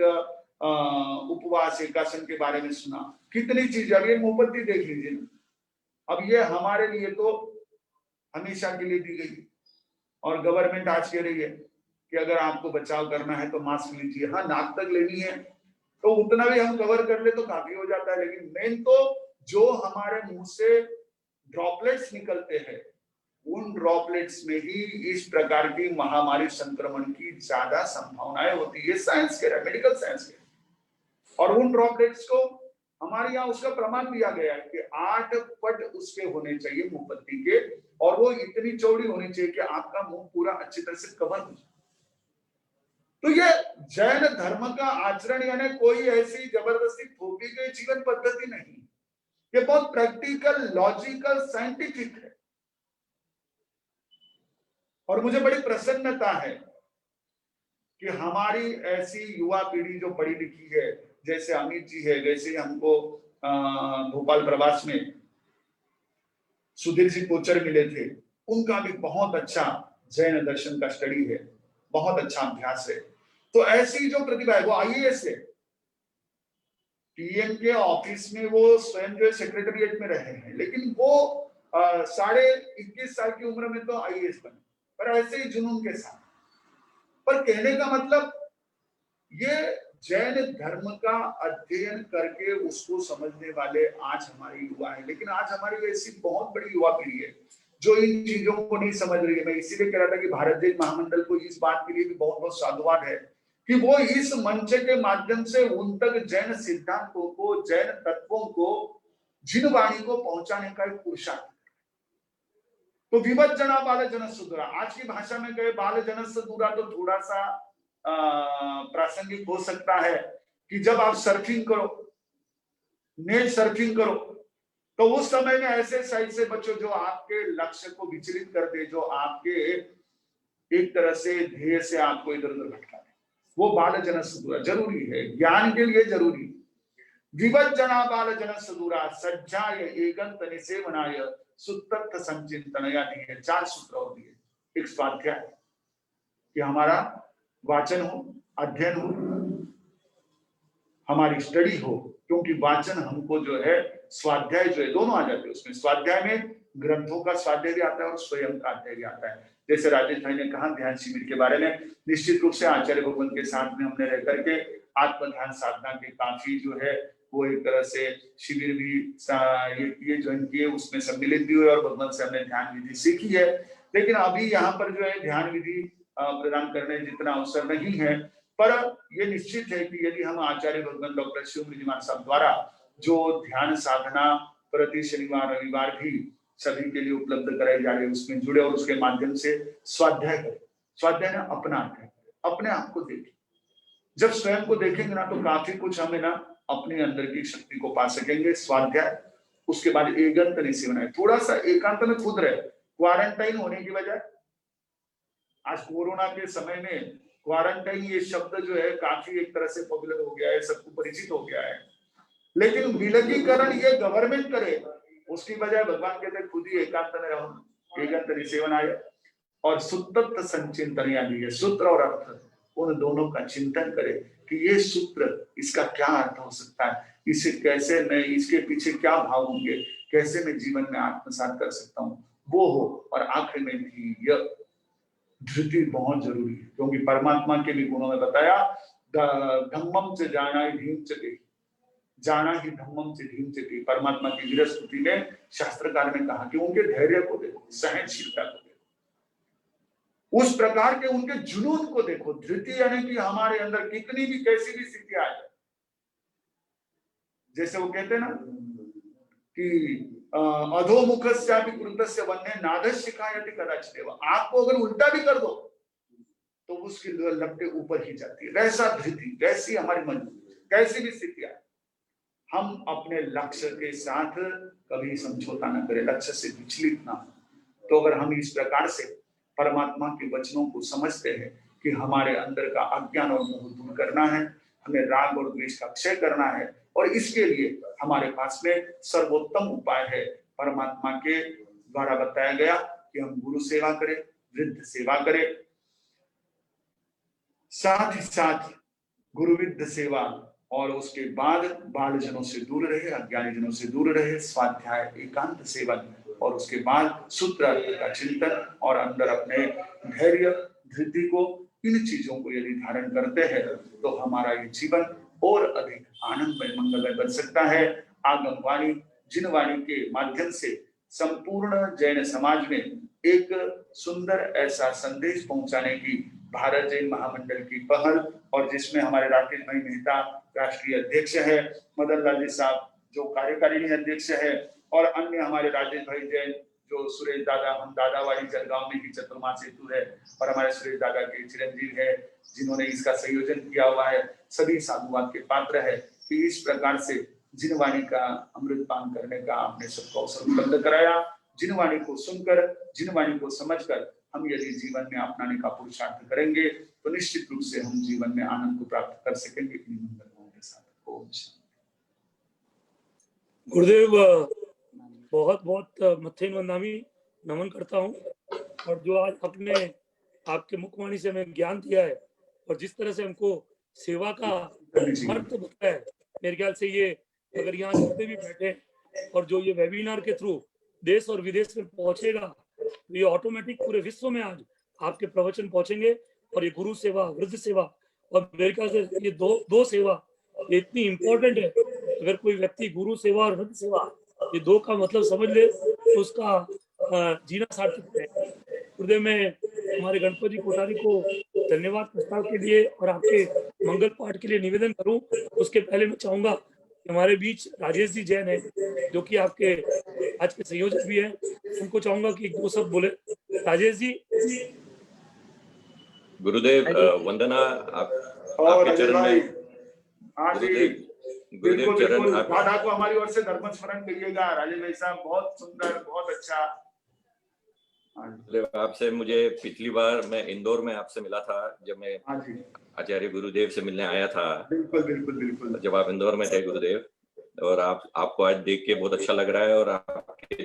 G: उपवास एकासन के बारे में सुना, कितनी चीजें। अब ये मोमबत्ती देख लीजिए ना, अब ये हमारे लिए तो हमेशा के लिए दी गई और गवर्नमेंट आज कह रही है कि अगर आपको बचाव करना है तो मास्क लीजिए। हाँ, नाक तक लेनी है तो उतना भी हम कवर कर ले तो काफी हो जाता है, लेकिन मेन तो जो हमारे मुंह से ड्रॉपलेट्स निकलते हैं उन ड्रॉपलेट्स में ही इस प्रकार की महामारी संक्रमण की ज्यादा संभावनाएं होती है। साइंस कह रहा है, मेडिकल साइंस कह रहा है। और उन ड्रॉपलेट्स को हमारे यहाँ उसका प्रमाण दिया गया है कि 8 फट उसके होने चाहिए मोमबत्ती के, और वो इतनी चौड़ी होनी चाहिए कि आपका मुंह पूरा अच्छी तरह से कवर हो जाए। तो ये जैन धर्म का आचरण यानी कोई ऐसी जबरदस्ती थोपी गई जीवन पद्धति नहीं, ये बहुत प्रैक्टिकल, लॉजिकल, साइंटिफिक है। और मुझे बड़ी प्रसन्नता है कि हमारी ऐसी युवा पीढ़ी जो पढ़ी लिखी है, जैसे अमित जी है, वैसे हमको भोपाल प्रवास में सुधीर जी कोचर मिले थे, उनका भी बहुत अच्छा जैन दर्शन का स्टडी है, बहुत अच्छा अभ्यास है। तो ऐसी जो प्रतिभा है वो आईएएस है, पीएम के ऑफिस में वो स्वयं जो सेक्रेटरीट में रहे हैं, लेकिन वो 21.5 साल की उम्र में तो आईएएस बने, पर ऐसे ही जुनून के साथ। पर कहने का मतलब ये जैन धर्म का अध्ययन करके उसको समझने वाले आज हमारे युवा हैं। लेकिन आज हमारी ऐसी बहुत बड़ी युवा पीढ़ी है जो इन चीजों को नहीं समझ रही है। मैं इसीलिए कह रहा था कि भारत जैन महामंडल को इस बात के लिए भी बहुत बहुत साधुवाद है कि वो इस मंच के माध्यम से उन तक जैन सिद्धांतों को, जैन तत्वों को, जिन वाणी को पहुंचाने का एक पुरुषार्थ। तो विभज्जना बाल जन सुदूरा, आज की भाषा में कहे बाल जन सुदूरा तो थोड़ा सा प्रासंगिक हो सकता है कि जब आप सर्फिंग करो, नेट सर्फिंग करो, तो उस समय में ऐसे साइड से बच्चों जो आपके लक्ष्य को विचलित कर दे, जो आपके एक तरह से ध्येय से आपको इधर उधर भटका दे, वो बाल जन सुदूरा जरूरी है, ज्ञान के लिए जरूरी। विभज्जना बाल जन सुदूरा सज्जाय एगंत निसेवनाय सुत्तत्थ संचिंतनया दिए। 4 सूत्र और दिए। एक स्वाध्याय कि हमारा वाचन हो, अध्ययन हो, हमारी स्टडी हो, क्योंकि वाचन हमको जो है, स्वाध्याय जो है, दोनों आ जाते हैं उसमें। स्वाध्याय में ग्रंथों का स्वाध्याय भी आता है और स्वयं का अध्याय भी आता है। जैसे राजेश भाई ने कहा ध्यान शिविर के बारे में, निश्चित रूप से आचार्य भगवान के साथ में हमने रह करके आत्म ध्यान साधना के काफी जो है वो एक तरह से शिविर भी ये ज्वाइन किए, उसमें सम्मिलित भी हुए और भगवान से हमने ध्यान विधि सीखी है। लेकिन अभी यहाँ पर जो है ध्यान विधि प्रदान करने जितना अवसर नहीं है, पर यह निश्चित है कि यदि हम आचार्य भगवान डॉक्टर शिवमृजी महाराज साहब द्वारा जो ध्यान साधना प्रति शनिवार रविवार भी सभी के लिए उपलब्ध कराई जा रही है, उसमें जुड़े और उसके माध्यम से स्वाध्याय करें। स्वाध्याय ना अपना अध्ययन करें, अपने आप को देखें। जब स्वयं को देखेंगे ना तो काफी कुछ हमें ना अपने अंदर की शक्ति को पा सकेंगे। स्वाध्याय, उसके बाद एकांत निसेवन है, थोड़ा सा एकांत में खुद रहे। क्वारंटाइन होने की वजह, आज कोरोना के समय में क्वारंटाइन ये शब्द जो है काफी एक तरह से पॉपुलर हो गया है, सबको परिचित हो गया है। लेकिन विलगीकरण ये गवर्नमेंट करे, उसकी बजाय भगवान कहते खुद ही एकांत में रहो, एकांत निसेवन आए और सुत्तत्थ संचिंतन, यानी सूत्र और अर्थ उन दोनों का चिंतन करे कि ये सूत्र, इसका क्या अर्थ हो सकता है, इसे कैसे मैं, इसके पीछे क्या भाव होंगे, कैसे मैं जीवन में आत्मसात कर सकता हूँ, वो हो। और आखिर में भी यह धृति बहुत जरूरी है, क्योंकि परमात्मा के भी गुणों में बताया धम्मम से जाना ही धीम चते, जाना ही धम्मम से धीम चते। परमात्मा की वीर स्तुति में शास्त्रकार ने कहा कि उनके धैर्य को देखो, सहनशीलता को देखो, उस प्रकार के उनके जुनून को देखो। धृति यानी कि हमारे अंदर कितनी भी कैसी भी स्थिति आ जाए, जैसे वो कहते हैं ना कि अधोमुखस्यापि कृतस्य वन्य नादस्य शिखायति कदाचिदेव, आपको अगर उल्टा भी कर दो तो उसकी लपटे ऊपर ही जाती है। वैसा धृति, वैसी हमारी मन, कैसी भी स्थिति आए, हम अपने लक्ष्य के साथ कभी समझौता न करें, लक्ष्य से विचलित ना हो। तो अगर हम इस प्रकार से परमात्मा के वचनों को समझते हैं कि हमारे अंदर का अज्ञान और मोह दूर करना है, हमें राग और द्वेष का क्षय करना है, और इसके लिए हमारे पास में सर्वोत्तम उपाय है परमात्मा के द्वारा बताया गया कि हम गुरु सेवा करें, वृद्ध सेवा करें, साथ ही साथ गुरुविद्ध सेवा, और उसके बाद बाल जनों से दूर रहे, अज्ञानी जनों से दूर रहे, स्वाध्याय एकांत सेवन, और उसके बाद सूत्र अर्थ का चिंतन, और अंदर अपने धैर्य धृति को, इन चीजों को यदि धारण करते हैं तो हमारा ये जीवन और अधिक आनंदमय मंगलमय बन सकता है। आगम वाणी जिन वाणी के माध्यम से संपूर्ण जैन समाज में एक सुंदर ऐसा संदेश पहुंचाने की भारत जैन महामंडल की पहल, और जिसमें हमारे राकेश भाई मेहता राष्ट्रीय अध्यक्ष है, मदन लाल जी साहब जो कार्यकारिणी अध्यक्ष है, और अन्य हमारे राजेश भाई जैन जो सुरेश दादा, हम दादावाड़ी जलगांव में ही चतुर्मास हेतु है, और हमारे सुरेश दादा के चिरंजीव है जिन्होंने इसका संयोजन किया हुआ है, सभी साधुवाद के पात्र है कि इस प्रकार से जिन वाणी का अमृत पान करने का आपने सबको अवसर उपलब्ध कराया। जिन वाणी को सुनकर, जिन वाणी को समझकर हम यदि जीवन में अपनाने का पुरुषार्थ करेंगे तो निश्चित रूप से हम जीवन में आनंद को प्राप्त कर सकेंगे। के साथ ओम शांति।
B: गुरुदेव बहुत बहुत मथेन वंदामी नमन करता हूँ, और जो आज अपने आपके मुखवाणी से हमें ज्ञान दिया है और जिस तरह से हमको सेवा का अर्थ बताया है, मेरे ख्याल से ये अगर यहाँ जितने भी बैठे और जो ये वेबिनार के थ्रू देश और विदेश में पहुंचेगा तो ये ऑटोमेटिक पूरे विश्व में आज आपके प्रवचन पहुंचेंगे, और ये गुरु सेवा, वृद्ध सेवा और मेरे ख्याल से ये दो सेवा ये इतनी इम्पोर्टेंट है। अगर कोई व्यक्ति गुरु सेवा और हृदय सेवा ये दो का मतलब समझ ले तो उसका जीना सार्थक है। हृदय में हमारे गणपत जी कोठारी को धन्यवाद प्रस्ताव के लिए और आपके मंगल पाठ के लिए निवेदन करूं। उसके पहले मैं चाहूंगा कि हमारे बीच राजेश जी जैन है जो कि आपके आज के संयोजक भी हैं, उनको चाहूंगा कि दो शब्द बोले। राजेश जी।
H: गुरुदेव वंदना
G: और
H: आपके चरण
G: भाई,
H: में।
G: हाँ जी,
H: गुरुदेव चरण
G: बाधा को हमारी ओर से धर्म स्मरण करिएगा। राजेश भाई साहब बहुत सुंदर, बहुत अच्छा।
H: आपसे मुझे पिछली बार मैं इंदौर में आपसे मिला था जब मैं आचार्य गुरुदेव से मिलने आया था।
G: बिल्कुल बिल्कुल बिल्कुल।
H: जब आप इंदौर में थे गुरुदेव, और आपको आज देख के बहुत अच्छा लग रहा है और आपके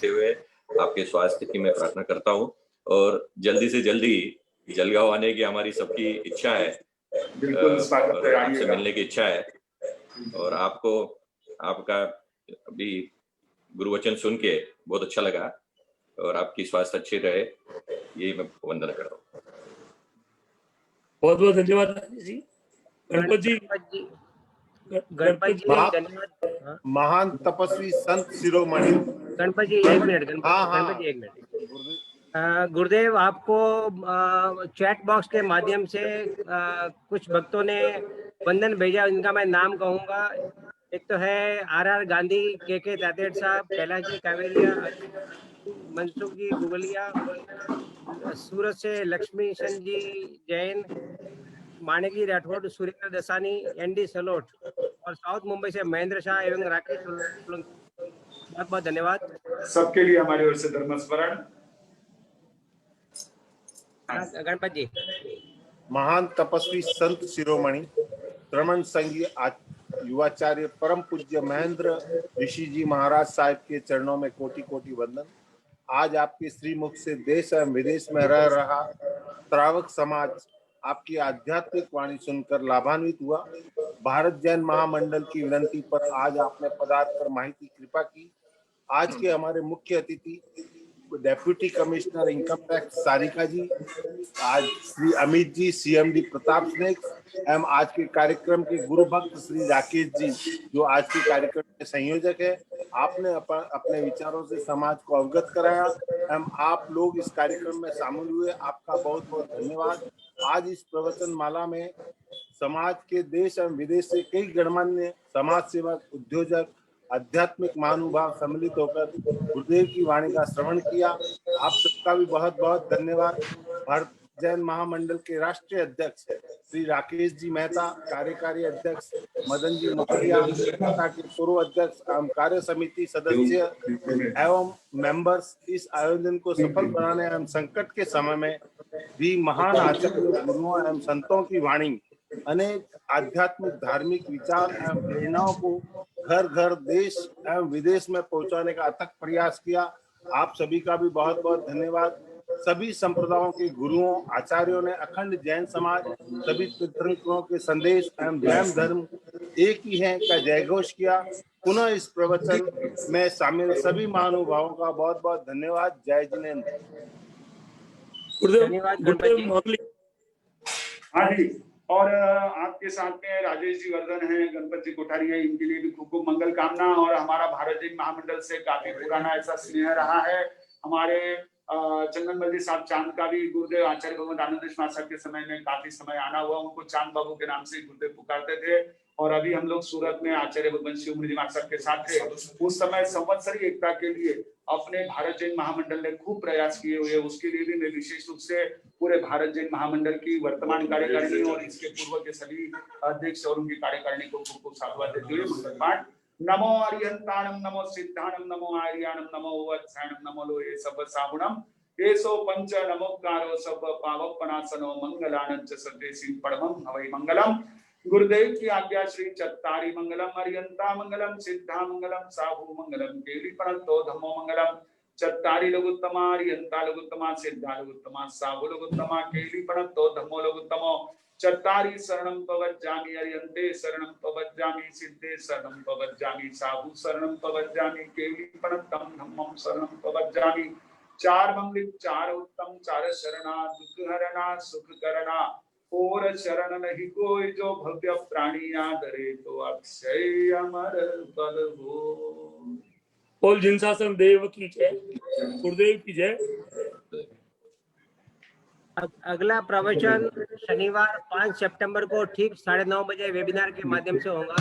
H: हुए आपके स्वास्थ्य की मैं प्रार्थना करता हूँ और जल्दी से जल्दी जलगांव आने की हमारी सबकी इच्छा है। आपसे मिलने की इच्छा है और आपको आपका अभी गुरुवचन सुन के बहुत अच्छा लगा और आपकी स्वास्थ्य अच्छी रहे, यही मैं वंदना कर रहा हूँ।
B: बहुत बहुत धन्यवाद जी। गणपत जी
A: धन्यवाद।
I: महान तपस्वी संत शिरोमणि
A: गणपत जी एक मिनट, गणपत जी एक मिनट। गुरुदेव, आपको चैट बॉक्स के माध्यम से कुछ भक्तों ने वंदन भेजा, इनका मैं नाम कहूंगा। एक तो है RR गांधी, KK तातेड़ साहब, कैलाश जी कावेरिया, मनसुख जी गुगलिया, सूरत से लक्ष्मी शन जी जैन, माणिक जी राठौड़, सुरेंद्र दसानी, ND सलोट, और साउथ मुंबई से महेंद्र शाह एवं राकेश। बहुत बहुत धन्यवाद
G: सबके लिए हमारी ओर से धर्म स्मरण।
A: गणपत जी।
I: महान तपस्वी संत शिरोमणि रमन संघी युवाचार्य परम पूज्य महेंद्र ऋषि जी महाराज साहिब के चरणों में कोटि कोटि वंदन। आज आपके श्रीमुख से देश एवं विदेश में रह रहा श्रावक समाज आपकी आध्यात्मिक वाणी सुनकर लाभान्वित हुआ। भारत जैन महामंडल की विनंती पर आज आपने पदार्थ कर माहिती कृपा की। आज के हमारे मुख्य अतिथि deputy commissioner income tax Sarika ji, आज श्री अमित जी, CMD प्रताप स्नेक एवं आज के कार्यक्रम के गुरु भक्त श्री राकेश जी जो आज के कार्यक्रम के संयोजक है। आपने अपने विचारों से समाज को अवगत कराया एवं आप लोग इस कार्यक्रम में शामिल हुए, आपका बहुत बहुत धन्यवाद। आज इस प्रवचन माला में समाज के देश एवं विदेश से कई गणमान्य समाज सेवक, उद्योजक, आध्यात्मिक महानुभाव सम्मिलित होकर गुरुदेव की वाणी का श्रवण किया। आप सबका भी बहुत बहुत धन्यवाद। भारत जैन महामंडल के राष्ट्रीय अध्यक्ष श्री राकेश जी मेहता, कार्यकारी अध्यक्ष मदन जी मुखिया, के पूर्व अध्यक्ष एवं कार्य समिति सदस्य एवं मेंबर्स, इस आयोजन को सफल बनाने एवं संकट के समय में भी महान आचार्यों, गुरुओं एवं संतों की वाणी अनेक आध्यात्मिक धार्मिक विचार एवं प्रेरणाओं को घर घर देश एवं विदेश में पहुंचाने का अथक प्रयास किया। आप सभी का भी बहुत बहुत धन्यवाद। सभी संप्रदायों के गुरुओं, आचार्यों ने अखंड जैन समाज, सभी तीर्थंकरों के संदेश एवं जैन धर्म एक ही है का जयघोष किया। पुनः इस प्रवचन में शामिल सभी महानुभावों का बहुत बहुत धन्यवाद। जय जिनेन्द्र।
A: धन्यवाद गणपत जी।
G: हाँ जी, और आपके साथ में राजेश जी वर्धन है, गणपत जी कोठारी है, इनके लिए भी खूब खूब मंगल कामना। और हमारा भारत जैन महामंडल से काफी पुराना ऐसा स्नेह रहा है। हमारे चंदन बल्दी साहब चांद का भी गुरुदेव आचार्य भगवत आनंद साहब के समय में काफी समय आना हुआ, उनको चांद बाबू के नाम से गुरुदेव पुकारते थे। और अभी हम लोग सूरत में आचार्य भगवंत शिव मुनि साहब के साथ थे। उस समय संवत्सरी एकता के लिए अपने भारत जैन महामंडल ने खूब प्रयास किए हुए, उसके लिए भी मैं विशेष रूप से पूरे भारत जैन महामंडल की वर्तमान कार्यकारिणी और इसके पूर्व के सभी अध्यक्ष और उनकी कार्यकारिणी को खूब साधुवाद देते हुए मंगल पाठ। नमो अरिहंताणम, नमो सिद्धाणम, नमो आर्याणम, नमो वत्सायणम, नमो लोये सब सागुणम, एसो पंच नमोकारो सब पावपनासनो मंगलानंच सद्देसी परमं हवै मंगलम। गुरुदेव की आज्ञा श्री चत्तारी मंगलम, अरिहंता मंगलम, सिद्धा मंगलम, साहू मंगलम, केली परंतो धम्मो मंगलम। चत्तारी लघुत्तमा, अरिहंता लघुत्तमा, सिद्धा लघुत्तमा, साहू लघुत्तमा, केली परंतो धम्मो लघुत्तमो। चत्तारी शरणं पवज्जामि, अरिहंते शरणं पवज्जामि, सिद्धे शरणं पवज्जामि, साहू शरणं पवज्जामि, केली परंतम धम्मं शरणं पवज्जामि। चार मंगलिक, चार उत्तम, चार शरणा, दुख हरणा, सुख करना, और शरण नहीं कोई जो भव्य प्राणी आदरे तो अक्षय अमर बल हो।
B: बोल जिनशासन देव की जय, गुरुदेव की जय।
A: अगला प्रवचन शनिवार 5 सितंबर को ठीक 9:30 बजे वेबिनार के माध्यम से होगा।